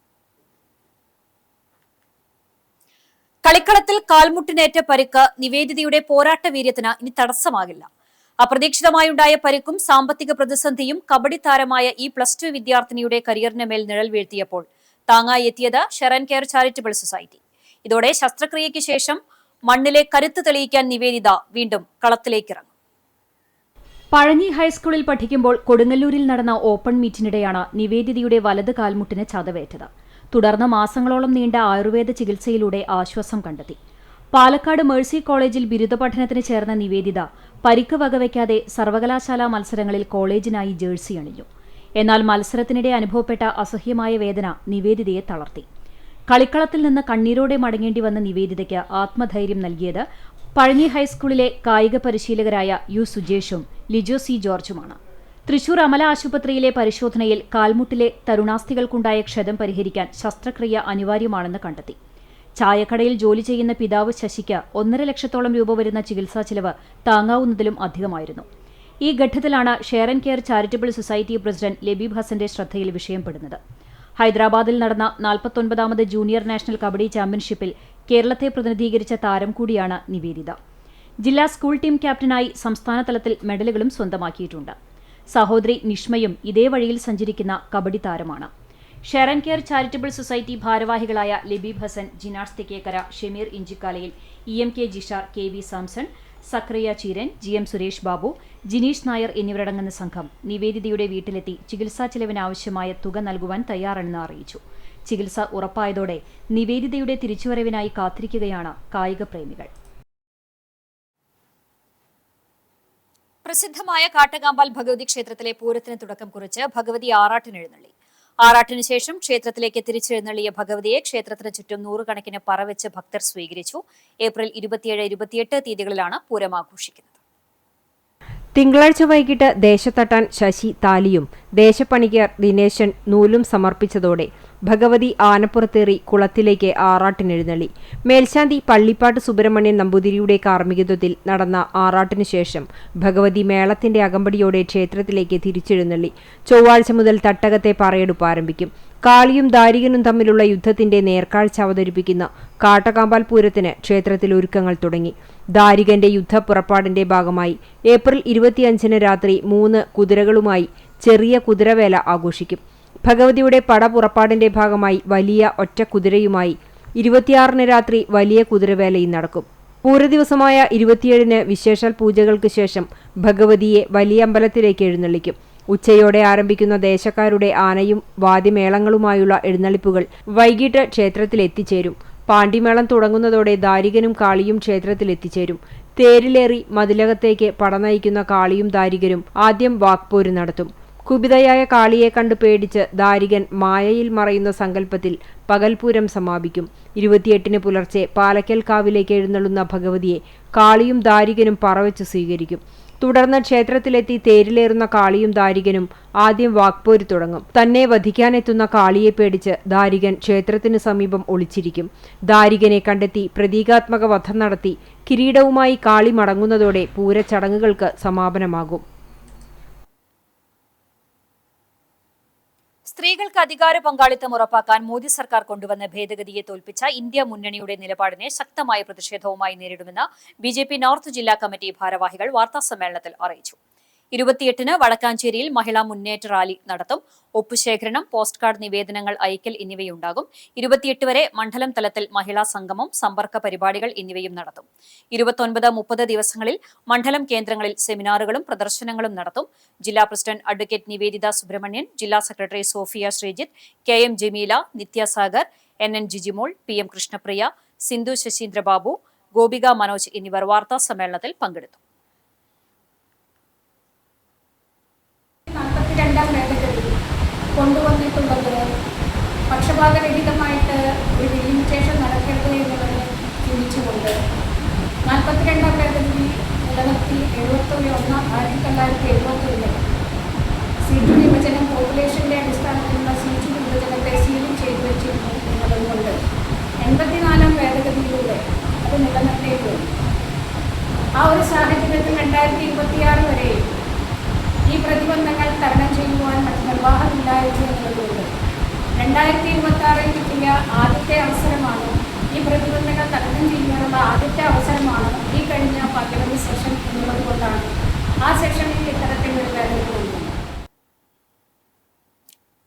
കളിക്കളത്തിൽ കാൽമുട്ടിനേറ്റ പരിക്ക് നിവേദിതയുടെ പോരാട്ട വീര്യത്തിന് ഇനി തടസ്സമാകില്ല. അപ്രതീക്ഷിതമായുണ്ടായ പരിക്കും സാമ്പത്തിക പ്രതിസന്ധിയും കബഡി താരമായ ഈ +2 വിദ്യാർത്ഥിനിയുടെ കരിയറിന് മേൽ നിഴൽ വീഴ്ത്തിയപ്പോൾ താങ്ങായി എത്തിയത് ഷെറൻ കെയർ ചാരിറ്റബിൾ സൊസൈറ്റി. ഇതോടെ ശസ്ത്രക്രിയയ്ക്ക് ശേഷം മണ്ണിലെ കരുത്ത് തെളിയിക്കാൻ നിവേദിത വീണ്ടും കളത്തിലേക്കിറങ്ങും. പഴഞ്ഞി ഹൈസ്കൂളിൽ പഠിക്കുമ്പോൾ കൊടുങ്ങല്ലൂരിൽ നടന്ന ഓപ്പൺ മീറ്റിനിടെയാണ് നിവേദിതയുടെ വലത് കാൽമുട്ടിന് ചതവേറ്റത്. തുടർന്ന് മാസങ്ങളോളം നീണ്ട ആയുർവേദ ചികിത്സയിലൂടെ ആശ്വാസം കണ്ടെത്തി. പാലക്കാട് മേഴ്സി കോളേജിൽ ബിരുദ പഠനത്തിന് ചേർന്ന നിവേദിത പരിക്ക് വകവയ്ക്കാതെ സർവകലാശാലാ മത്സരങ്ങളിൽ കോളേജിനായി ജേഴ്സി അണിഞ്ഞു. എന്നാൽ മത്സരത്തിനിടെ അനുഭവപ്പെട്ട അസഹ്യമായ വേദന നിവേദിതയെ തളർത്തി. കളിക്കളത്തിൽ നിന്ന് കണ്ണീരോടെ മടങ്ങേണ്ടി വന്ന നിവേദിതയ്ക്ക് ആത്മധൈര്യം നൽകിയത് പഴഞ്ഞി ഹൈസ്കൂളിലെ കായിക പരിശീലകരായ യു സുജേഷും ലിജോ സി ജോർജുമാണ്. തൃശൂർ അമല ആശുപത്രിയിലെ പരിശോധനയിൽ കാൽമുട്ടിലെ തരുണാസ്ഥികൾക്കുണ്ടായ ക്ഷതം പരിഹരിക്കാൻ ശസ്ത്രക്രിയ അനിവാര്യമാണെന്ന് കണ്ടെത്തി. ചായക്കടയിൽ ജോലി ചെയ്യുന്ന പിതാവ് ശശിക്ക് 1.5 ലക്ഷത്തോളം രൂപ വരുന്ന ചികിത്സാ ചെലവ് താങ്ങാവുന്നതിലും അധികമായിരുന്നു. ഈ ഘട്ടത്തിലാണ് share care charitable society president Labeeb ഹസന്റെ ശ്രദ്ധയിൽ വിഷയപ്പെടുന്നത്. ഹൈദരാബാദിൽ നടന്ന 49ാമത് ജൂനിയർ നാഷണൽ കബഡി ചാമ്പ്യൻഷിപ്പിൽ കേരളത്തെ പ്രതിനിധീകരിച്ച താരം കൂടിയാണ് നിവേദിത. ജില്ലാ സ്കൂൾ ടീം ക്യാപ്റ്റനായി സംസ്ഥാന തലത്തിൽ മെഡലുകളും സ്വന്തമാക്കിയിട്ടുണ്ട്. സഹോദരി നിഷ്മയും ഇതേ വഴിയിൽ സഞ്ചരിക്കുന്ന കബഡി താരമാണ്. ഷെയർ കെയർ ചാരിറ്റബിൾ സൊസൈറ്റി ഭാരവാഹികളായ ലബീബ് ഹസൻ, ജിനാസ് തെക്കേക്കര, ഷമീർ ഇഞ്ചിക്കാലയിൽ, EMK ജിഷാർ, KV സാംസൺ, സക്രിയ ചീരൻ, GM സുരേഷ് ബാബു, ജിനീഷ് നായർ എന്നിവരടങ്ങുന്ന സംഘം നിവേദിതയുടെ വീട്ടിലെത്തി ചികിത്സാ ചെലവിനാവശ്യമായ തുക നൽകുവാൻ തയ്യാറാണെന്ന് അറിയിച്ചു. ചികിത്സ ഉറപ്പായതോടെ നിവേദിതയുടെ തിരിച്ചുവരവിനായി കാത്തിരിക്കുകയാണ് കായിക പ്രേമികൾ. പ്രസിദ്ധമായ കാട്ടകാമ്പാൽ ഭഗവതി ക്ഷേത്രത്തിലെ പൂരത്തിന് തുടക്കം കുറിച്ച് ഭഗവതി ആറാട്ടിനെഴുന്നള്ളി. ആറാട്ടിന് ശേഷം ക്ഷേത്രത്തിലേക്ക് തിരിച്ചെഴുന്നള്ളിയ ഭഗവതിയെ ക്ഷേത്രത്തിന് ചുറ്റും നൂറുകണക്കിന് പറവെച്ച് ഭക്തർ സ്വീകരിച്ചു. ഏപ്രിൽ 27-28 തീയതികളിലാണ് പൂരം ആഘോഷിക്കുന്നത്. തിങ്കളാഴ്ച വൈകിട്ട് ദേശത്തട്ടാൻ ശശി താലിയും ദേശപ്പണിക്കർ ദിനേശൻ നൂലും സമർപ്പിച്ചതോടെ ഭഗവതി ആനപ്പുറത്തേറി കുളത്തിലേക്ക് ആറാട്ടിനെഴുന്നള്ളി. മേൽശാന്തി പള്ളിപ്പാട്ട് സുബ്രഹ്മണ്യൻ നമ്പൂതിരിയുടെ കാർമ്മികത്വത്തിൽ നടന്ന ആറാട്ടിനു ശേഷം ഭഗവതി മേളത്തിന്റെ അകമ്പടിയോടെ ക്ഷേത്രത്തിലേക്ക് തിരിച്ചെഴുന്നള്ളി. ചൊവ്വാഴ്ച മുതൽ തട്ടകത്തെ പറയെടുപ്പ് ആരംഭിക്കും. കാളിയും ദാരികനും തമ്മിലുള്ള യുദ്ധത്തിന്റെ നേർക്കാഴ്ച അവതരിപ്പിക്കുന്ന കാട്ടകാമ്പാൽ പൂരത്തിന് ക്ഷേത്രത്തിൽ ഒരുക്കങ്ങൾ തുടങ്ങി. ദാരികന്റെ യുദ്ധപ്പുറപ്പാടിന്റെ ഭാഗമായി ഏപ്രിൽ 25 രാത്രി 3 കുതിരകളുമായി ചെറിയ കുതിരവേല ആഘോഷിക്കും. ഭഗവതിയുടെ പടപുറപ്പാടിന്റെ ഭാഗമായി വലിയ ഒറ്റ കുതിരയുമായി 26 രാത്രി വലിയ കുതിരവേലയും നടക്കും. പൂരദിവസമായ 27 വിശേഷാൽ പൂജകൾക്ക് ശേഷം ഭഗവതിയെ വലിയ അമ്പലത്തിലേക്ക് എഴുന്നള്ളിക്കും. ഉച്ചയോടെ ആരംഭിക്കുന്ന ദേശക്കാരുടെ ആനയും വാദ്യമേളങ്ങളുമായുള്ള എഴുന്നള്ളിപ്പുകൾ വൈകിട്ട് ക്ഷേത്രത്തിലെത്തിച്ചേരും. പാണ്ടിമേളം തുടങ്ങുന്നതോടെ ദാരികനും കാളിയും ക്ഷേത്രത്തിലെത്തിച്ചേരും. തേരിലേറി മതിലകത്തേക്ക് പടനയിക്കുന്ന കാളിയും ദാരികരും ആദ്യം വാക്പോര് നടത്തും. കുപിതയായ കാളിയെ കണ്ട് പേടിച്ച് ദാരികൻ മായയിൽ മറയുന്ന സങ്കല്പത്തിൽ പകൽപൂരം സമാപിക്കും. 28 പുലർച്ചെ പാലക്കൽ കാവിലേക്ക് എഴുന്നള്ളുന്ന ഭഗവതിയെ കാളിയും ദാരികനും പറവെച്ച് സ്വീകരിക്കും. തുടർന്ന് ക്ഷേത്രത്തിലെത്തി തേരിലേറുന്ന കാളിയും ദാരികനും ആദ്യം വാക്പോര് തുടങ്ങും. തന്നെ വധിക്കാനെത്തുന്ന കാളിയെ പേടിച്ച് ദാരികൻ ക്ഷേത്രത്തിനു സമീപം ഒളിച്ചിരിക്കും. ദാരികനെ കണ്ടെത്തി പ്രതീകാത്മക വധം നടത്തി കിരീടവുമായി കാളി മടങ്ങുന്നതോടെ പൂരച്ചടങ്ങുകൾക്ക് സമാപനമാകും. സ്ത്രീകൾക്ക് അധികാര പങ്കാളിത്തം ഉറപ്പാക്കാൻ മോദി സർക്കാർ കൊണ്ടുവന്ന ഭേദഗതിയെ തോൽപ്പിച്ച ഇന്ത്യ മുന്നണിയുടെ നിലപാടിനെ ശക്തമായ പ്രതിഷേധവുമായി നേരിടുമെന്ന് ബിജെപി നോർത്ത് ജില്ലാ കമ്മിറ്റി ഭാരവാഹികൾ വാർത്താസമ്മേളനത്തിൽ അറിയിച്ചു. 28-ന് വടക്കാഞ്ചേരിയിൽ മഹിളാ മുന്നേറ്റ റാലി നടത്തും. ഒപ്പുശേഖരണം, പോസ്റ്റ് കാർഡ് നിവേദനങ്ങൾ അയക്കൽ എന്നിവയുണ്ടാകും. 28 വരെ മണ്ഡലം തലത്തിൽ മഹിളാ സംഗമം, സമ്പർക്ക പരിപാടികൾ എന്നിവയും നടത്തും. 29-30 ദിവസങ്ങളിൽ മണ്ഡലം കേന്ദ്രങ്ങളിൽ സെമിനാറുകളും പ്രദർശനങ്ങളും നടത്തും. ജില്ലാ പ്രസിഡന്റ് അഡ്വക്കേറ്റ് നിവേദിത സുബ്രഹ്മണ്യൻ, ജില്ലാ secretary Sophia Sreejith, KM Jameela, Nithyasagar, NN Jijimol, PM Krishnapriya, Sindhu Saseendrababu, Gopika Manoj എന്നിവർ വാർത്താ സമ്മേളനത്തിൽ പങ്കെടുത്തു. 42-ാം ഭേദഗതി കൊണ്ടുവന്നിട്ടുള്ളത് പക്ഷപാതരഹിതമായിട്ട് ഒരു ഡിലിമിറ്റേഷൻ നടക്കരുത് എന്നുള്ളത് ചിന്തിച്ചുകൊണ്ട് 42-ാം ഭേദഗതി നിലനിർത്തി 1971 സീറ്റ് വിഭജനം പോപ്പുലേഷന്റെ അടിസ്ഥാനത്തിലുള്ള സീറ്റ് വിഭജനത്തെ സീലിൽ ചെയ്തു വെച്ചിരുന്നു എന്നതുകൊണ്ട് 84-ാം ഭേദഗതിയിലൂടെ അത് നിലനിർത്തേണ്ടി വരും. ആ ഒരു സാഹചര്യത്തിൽ 2026 വരെ ഈ പ്രതിബന്ധങ്ങൾ തരണം ചെയ്യുവാൻ മറ്റ് നിർവാഹമില്ലായിരുന്നു എന്നുള്ളതുകൊണ്ട് 2026 കിട്ടിയ ആദ്യത്തെ അവസരമാണ്, ഈ പ്രതിബന്ധങ്ങൾ തരണം ചെയ്യാനുള്ള ആദ്യത്തെ അവസരമാണ് ഈ കഴിഞ്ഞ പാർലമെന്റ് സെഷൻ എന്നുള്ളത് കൊണ്ടാണ് ആ സെഷനിൽ ഇത്തരത്തിലൊരു ഭേദഗതി കൊണ്ടുവന്നത്.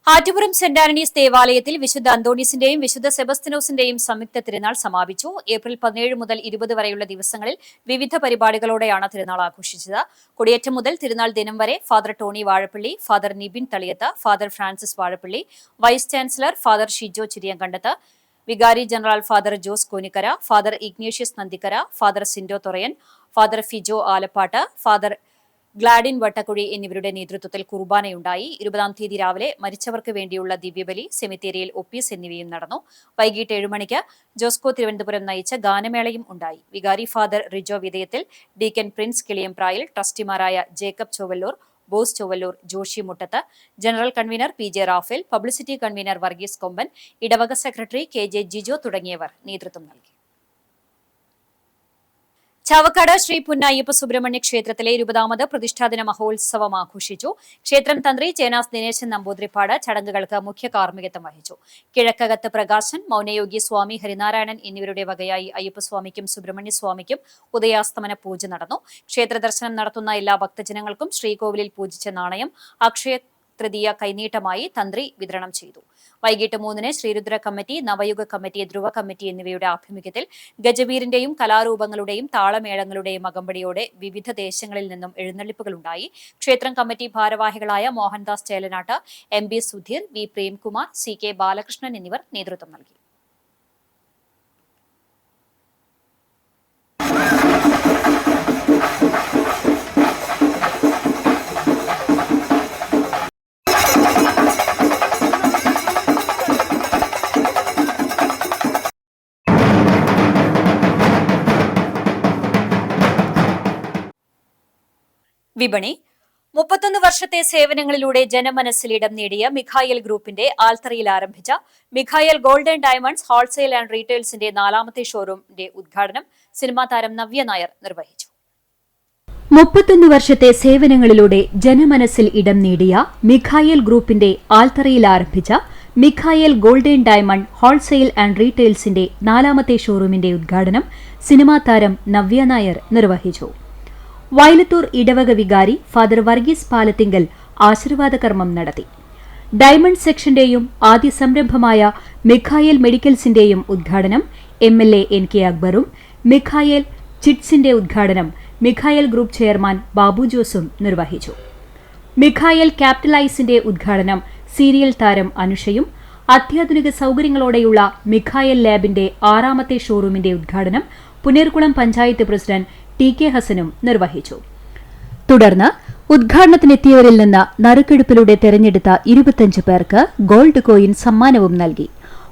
ആറ്റുപുരം സെന്റ് ആന്റണീസ് ദേവാലയത്തിൽ വിശുദ്ധ അന്തോണീസിന്റെയും വിശുദ്ധ സെബസ്തിനോസിന്റെയും സംയുക്ത തിരുനാൾ സമാപിച്ചു. ഏപ്രിൽ 17 മുതൽ 20 വരെയുള്ള ദിവസങ്ങളിൽ വിവിധ പരിപാടികളോടെയാണ് തിരുനാൾ ആഘോഷിച്ചത്. കൊടിയേറ്റം മുതൽ തിരുനാൾ ദിനം വരെ father Tony Vazhappally, father Nibin Thaliyath, father Francis Vazhappally, vice chancellor father Shijo Chiriyankandath, വികാരി general father Jose Konikkara, father Ignatius Nandikkara, father Sindo Thorayan, father Fijo Alappat, father Gladin Vattakuzhi എന്നിവരുടെ നേതൃത്വത്തിൽ കുർബാനയുണ്ടായി. 20-ാം തീയതി രാവിലെ മരിച്ചവർക്ക് വേണ്ടിയുള്ള ദിവ്യബലി, സെമിത്തേരിയിൽ ഒപ്പീസ് എന്നിവയും നടന്നു. വൈകിട്ട് 7 മണിക്ക് ജോസ്കോ തിരുവനന്തപുരം നയിച്ച ഗാനമേളയും ഉണ്ടായി. വികാരി father Rijo Vidheyathil, deacon Prince Kiliyamprayil, ട്രസ്റ്റിമാരായ Jacob Chowalloor, Bose Chowalloor, Joshi Muttath, general convener PJ Raphael, publicity convener Varghese Komban, ഇടവക സെക്രട്ടറി KJ ജിജോ തുടങ്ങിയവർ നേതൃത്വം നൽകി. ചാവക്കാട് ശ്രീ പുന്നയ്യപ്പ സുബ്രഹ്മണ്യ ക്ഷേത്രത്തിലെ 20ാമത് പ്രതിഷ്ഠാദിന മഹോത്സവം ആഘോഷിച്ചു. ക്ഷേത്രം തന്ത്രി ചേനാസ് ദിനേശൻ നമ്പൂതിരിപ്പാട് ചടങ്ങുകൾക്ക് മുഖ്യ കാർമ്മികത്വം വഹിച്ചു. കിഴക്കകത്ത് പ്രകാശൻ, മൗനയോഗി സ്വാമി ഹരിനാരായണൻ എന്നിവരുടെ വകയായി അയ്യപ്പസ്വാമിക്കും സുബ്രഹ്മണ്യ സ്വാമിക്കും ഉദയാസ്തമന പൂജ നടന്നു. ക്ഷേത്ര ദർശനം നടത്തുന്ന എല്ലാ ഭക്തജനങ്ങൾക്കും ശ്രീകോവിലിൽ പൂജിച്ച നാണയം അക്ഷയ തൃതീയ കൈനീട്ടമായി തന്ത്രി വിതരണം ചെയ്തു. വൈകിട്ട് 3-ന് ശ്രീരുദ്ര കമ്മിറ്റി, നവയുഗ കമ്മിറ്റി, ധ്രുവ കമ്മിറ്റി എന്നിവയുടെ ആഭിമുഖ്യത്തിൽ ഗജവീറിന്റെയും കലാരൂപങ്ങളുടെയും താളമേളങ്ങളുടെയും അകമ്പടിയോടെ വിവിധ ദേശങ്ങളിൽ നിന്നും എഴുന്നള്ളിപ്പുകളുണ്ടായി. ക്ഷേത്രം കമ്മിറ്റി ഭാരവാഹികളായ Mohandas Chelanatt, MB Sudheer, V Premkumar, CK Balakrishnan എന്നിവർ നേതൃത്വം നൽകി. വിപണി 31 വർഷത്തെ സേവനങ്ങളിലൂടെ ജനമനസ്സിൽ ഇടം നേടിയ മിഖായൽ ഗ്രൂപ്പിന്റെ ആൽത്തറയിൽ ആരംഭിച്ച Mikhael gold and diamonds wholesale and റീറ്റെയിൽസിന്റെ 4ാമത്തെ ഷോറൂമിന്റെ ഉദ്ഘാടനം സിനിമാ താരം നവ്യ നായർ നിർവഹിച്ചു. 31 വർഷത്തെ സേവനങ്ങളിലൂടെ ജനമനസ്സിൽ ഇടം നേടിയ മിഖായൽ ഗ്രൂപ്പിന്റെ ആൽത്തറയിൽ ആരംഭിച്ച Mikhael gold and diamond wholesale and റീറ്റെയിൽസിന്റെ 4ാമത്തെ ഷോറൂമിന്റെ ഉദ്ഘാടനം സിനിമാ താരം നവ്യ നായർ നിർവഹിച്ചു. വയലത്തൂർ ഇടവക വികാരി ഫാദർ വർഗീസ് പാലത്തിങ്കൽ ആശീർവാദ കർമ്മം നടത്തി. ഡയമണ്ട് സെക്ഷന്റെയും ആദ്യ സംരംഭമായ മിഖായൽ മെഡിക്കൽസിന്റെയും ഉദ്ഘാടനം MLA NK അക്ബറും മിഖായൽ ചിറ്റ്സിന്റെ ഉദ്ഘാടനം മിഖായൽ ഗ്രൂപ്പ് ചെയർമാൻ ബാബു ജോസും നിർവഹിച്ചു. മിഖായൽ ക്യാപിറ്റലൈസിന്റെ ഉദ്ഘാടനം സീരിയൽ താരം അനുഷയും അത്യാധുനിക സൌകര്യങ്ങളോടെയുള്ള മിഖായൽ ലാബിന്റെ 6ാമത്തെ ഷോറൂമിന്റെ ഉദ്ഘാടനം പുനേർകുളം പഞ്ചായത്ത് പ്രസിഡന്റ് TK ഹസനും നിർവഹിച്ചു. തുടർന്ന് ഉദ്ഘാടനത്തിനെത്തിയവരിൽ നിന്ന് നറുക്കെടുപ്പിലൂടെ തെരഞ്ഞെടുത്ത 25 പേർക്ക് ഗോൾഡ് കോയിൻ സമ്മാനവും നൽകി.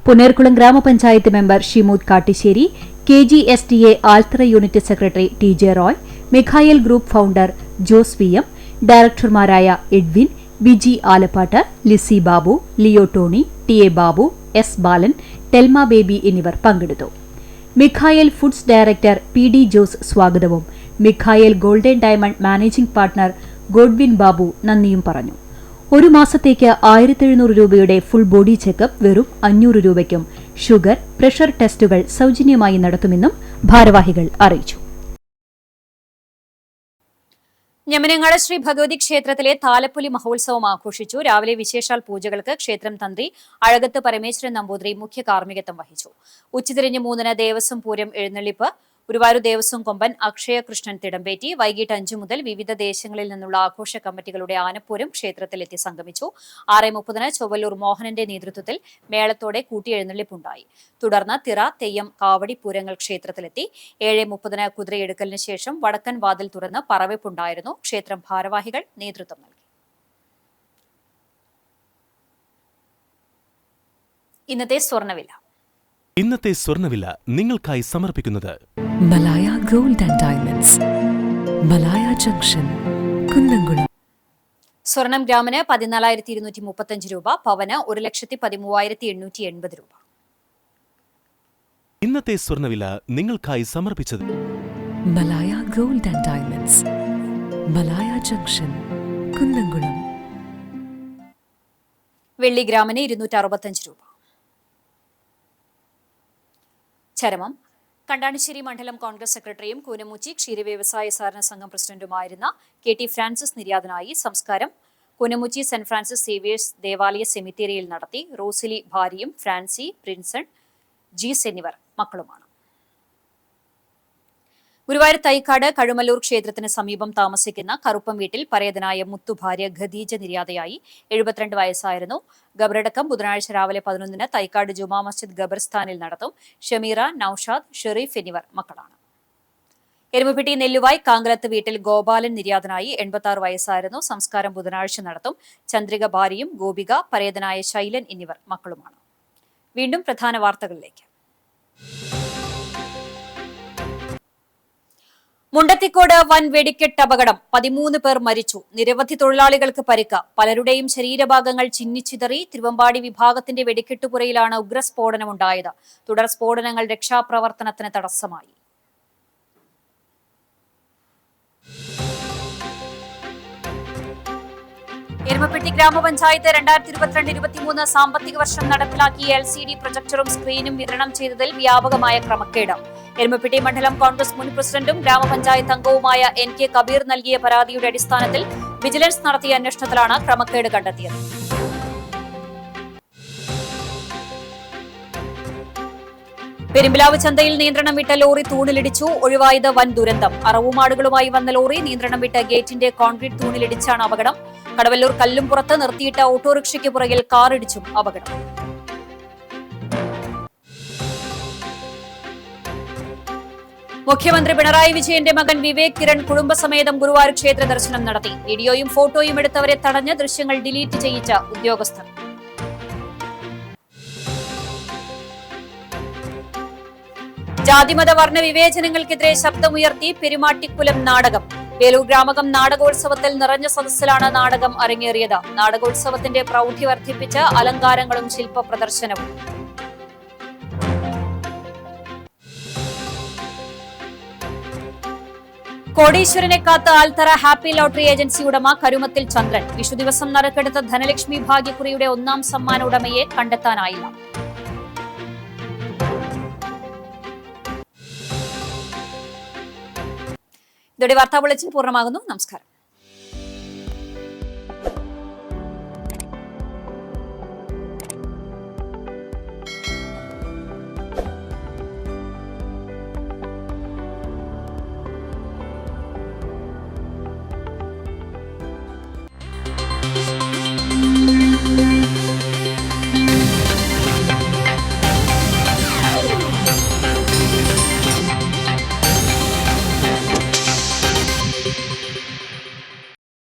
പുനേർകുളം ഗ്രാമപഞ്ചായത്ത് member Shimood Kattissery, KGSDA Altara unit secretary TJ Roy, Mikhael group founder Jose VM, ഡയറക്ടർമാരായ Edwin, Viji Alappat, Lizy Babu, Leo Tony, TA Babu, S Balan, Thelma Baby എന്നിവർ പങ്കെടുത്തു. Mikhael foods director PD Jose സ്വാഗതവും Mikhael gold and diamond managing partner Godwin Babu നന്ദിയും പറഞ്ഞു. ഒരു മാസത്തേക്ക് 1700 രൂപയുടെ ഫുൾ ബോഡി ചെക്കപ്പ് വെറും 500 രൂപയ്ക്കും ഷുഗർ, പ്രഷർ ടെസ്റ്റുകൾ സൌജന്യമായി നടത്തുമെന്നും ഭാരവാഹികൾ അറിയിച്ചു. ഞമനങ്ങാട് ശ്രീ ഭഗവതി ക്ഷേത്രത്തിലെ താലപ്പൊലി മഹോത്സവം ആഘോഷിച്ചു. രാവിലെ വിശേഷാൽ പൂജകൾക്ക് ക്ഷേത്രം തന്ത്രി അഴകത്ത് പരമേശ്വരൻ നമ്പൂതിരി മുഖ്യ കാർമ്മികത്വം വഹിച്ചു. ഉച്ചതിരിഞ്ഞ് 3-ന് ദേവസ്വം പൂരം എഴുന്നള്ളിപ്പ്, ഗുരുവായൂർ ദേവസ്വം കൊമ്പൻ അക്ഷയ കൃഷ്ണൻ തിടമ്പേറ്റി. വൈകിട്ട് 5 മുതൽ വിവിധ ദേശങ്ങളിൽ നിന്നുള്ള ആഘോഷ കമ്മിറ്റികളുടെ ആനപ്പൂരം ക്ഷേത്രത്തിലെത്തി സംഗമിച്ചു. 6:30-ന് ചൊവ്വല്ലൂർ മോഹനന്റെ നേതൃത്വത്തിൽ മേളത്തോടെ കൂട്ടിയെഴുന്നള്ളിപ്പുണ്ടായി. തുടർന്ന് തിറ, തെയ്യം, കാവടി പൂരങ്ങൾ ക്ഷേത്രത്തിലെത്തി. 7:30-ന് കുതിരയെടുക്കലിന് ശേഷം വടക്കൻ വാതിൽ തുറന്ന് പറവെപ്പുണ്ടായിരുന്നു. ക്ഷേത്രം ഭാരവാഹികൾ നേതൃത്വം നൽകി. ഇന്നത്തെ സ്വർണ്ണവില നിങ്ങൾക്കായി സമർപ്പിക്കുന്നത് Malaya gold and diamonds, Malaya junction, Kunnamkulam. സ്വർണം ഗ്രാമിന് 14,235 രൂപ, പവന് 1,13,880 രൂപ. ഇന്നത്തെ സ്വർണ്ണവില നിങ്ങൾക്കായി സമർപ്പിച്ചത് Malaya gold and diamonds, Malaya junction, Kunnamkulam. വെള്ളി ഗ്രാമിന് 265 രൂപ. ചരമം കണ്ടാണിശ്ശേരി മണ്ഡലം കോൺഗ്രസ് സെക്രട്ടറിയും കൂനമുച്ചി ക്ഷീര വ്യവസായ സഹകരണ സംഘം പ്രസിഡന്റുമായിരുന്ന KT ഫ്രാൻസിസ് നിര്യാതനായി. സംസ്കാരം കൂനമുച്ചി സെന്റ് ഫ്രാൻസിസ് സേവിയേഴ്സ് ദേവാലയ സെമിത്തേരിയിൽ നടത്തി. റോസിലി ഭാര്യയും ഫ്രാൻസി, പ്രിൻസൺ, ജീസ് എന്നിവർ മക്കളുമാണ്. ഗുരുവായൂർ തൈക്കാട് കഴുമല്ലൂർ ക്ഷേത്രത്തിന് സമീപം താമസിക്കുന്ന കറുപ്പം വീട്ടിൽ പരേതനായ മുത്തു ഭാര്യ ഖദീജ നിര്യാതയായി. 72 വയസ്സായിരുന്നു. ഖബറടക്കം ബുധനാഴ്ച രാവിലെ 11-ന് തൈക്കാട് ജുമാ മസ്ജിദ് ഖബർസ്ഥാനിൽ നടത്തും. ഷമീറ, നൌഷാദ്, ഷെറീഫ് എന്നിവർ മക്കളാണ്. എരുമപ്പെട്ടി നെല്ലുവായ് കാങ്കലത്ത് വീട്ടിൽ ഗോപാലൻ നിര്യാതനായി. 86 വയസ്സായിരുന്നു. സംസ്കാരം ബുധനാഴ്ച നടത്തും. ചന്ദ്രിക ഭാര്യയും ഗോപിക, പരേതനായ ശൈലൻ എന്നിവർ മക്കളുമാണ്. വീണ്ടും പ്രധാന വാർത്തകളിലേക്ക്. മുണ്ടത്തിക്കോട് വൻ വെടിക്കെട്ട് അപകടം, 13 പേർ മരിച്ചു, നിരവധി തൊഴിലാളികൾക്ക് പരിക്ക്, പലരുടെയും ശരീരഭാഗങ്ങൾ ചിന്നിച്ചിതറി. തിരുവമ്പാടി വിഭാഗത്തിന്റെ വെടിക്കെട്ടുപുരയിലാണ് ഉഗ്രസ്ഫോടനമുണ്ടായത്. തുടർ സ്ഫോടനങ്ങൾ രക്ഷാപ്രവർത്തനത്തിന് തടസ്സമായി. എരുമപ്പെട്ടി ഗ്രാമപഞ്ചായത്ത് 2022-23 സാമ്പത്തിക വർഷം നടപ്പിലാക്കിയ LCD പ്രൊജക്ടറും സ്ക്രീനും വിതരണം ചെയ്തതിൽ വ്യാപകമായ ക്രമക്കേട്. എരുമപ്പെട്ടി മണ്ഡലം കോൺഗ്രസ് മുൻ പ്രസിഡന്റും ഗ്രാമപഞ്ചായത്ത് അംഗവുമായ NK കബീർ നൽകിയ പരാതിയുടെ അടിസ്ഥാനത്തിൽ വിജിലൻസ് നടത്തിയ അന്വേഷണത്തിലാണ് ക്രമക്കേട് കണ്ടെത്തിയത്. പെരുമ്പിലാവ് ചന്തയിൽ നിയന്ത്രണം വിട്ട ലോറി തൂണിലിടിച്ചു. ഒഴിവായത് വൻ ദുരന്തം. അറവുമാടുകളുമായി വന്ന ലോറി നിയന്ത്രണം വിട്ട ഗേറ്റിന്റെ കോൺക്രീറ്റ് തൂണിലിടിച്ചാണ് അപകടം. കടവല്ലൂർ കല്ലുംപുറത്ത് നിർത്തിയിട്ട ഓട്ടോറിക്ഷയ്ക്ക് പുറകിൽ കാറിടിച്ചും അപകടം. മുഖ്യമന്ത്രി പിണറായി വിജയന്റെ മകൻ വിവേക് കിരൺ കുടുംബസമേതം ഗുരുവായൂർ ക്ഷേത്ര ദർശനം നടത്തി. വീഡിയോയും ഫോട്ടോയും എടുത്തവരെ തടഞ്ഞ് ദൃശ്യങ്ങൾ ഡിലീറ്റ് ചെയ്യിച്ച ഉദ്യോഗസ്ഥർ. ജാതിമത വർണ്ണ വിവേചനങ്ങൾക്കെതിരെ ശബ്ദമുയർത്തി പെരുമാട്ടിക്കുലം നാടകം. വേലൂർ ഗ്രാമകം നാടകോത്സവത്തിൽ നിറഞ്ഞ സദസ്സിലാണ് നാടകം അരങ്ങേറിയത്. നാടകോത്സവത്തിന്റെ പ്രൗഢി വർദ്ധിപ്പിച്ച് അലങ്കാരങ്ങളും ശില്പ പ്രദർശനവും. കോടീശ്വരനെ കാത്ത് ആൽത്തറ ഹാപ്പി ലോട്ടറി ഏജൻസി ഉടമ കരുമത്തിൽ ചന്ദ്രൻ. വിഷുദിവസം നറുക്കെടുത്ത ധനലക്ഷ്മി ഭാഗ്യക്കുറിയുടെ 1ാം സമ്മാന ഉടമയെ കണ്ടെത്താനായില്ല. ഇതോടെ വാർത്താ ബുള്ളറ്റിൻ പൂർണ്ണമാകുന്നു. നമസ്കാരം.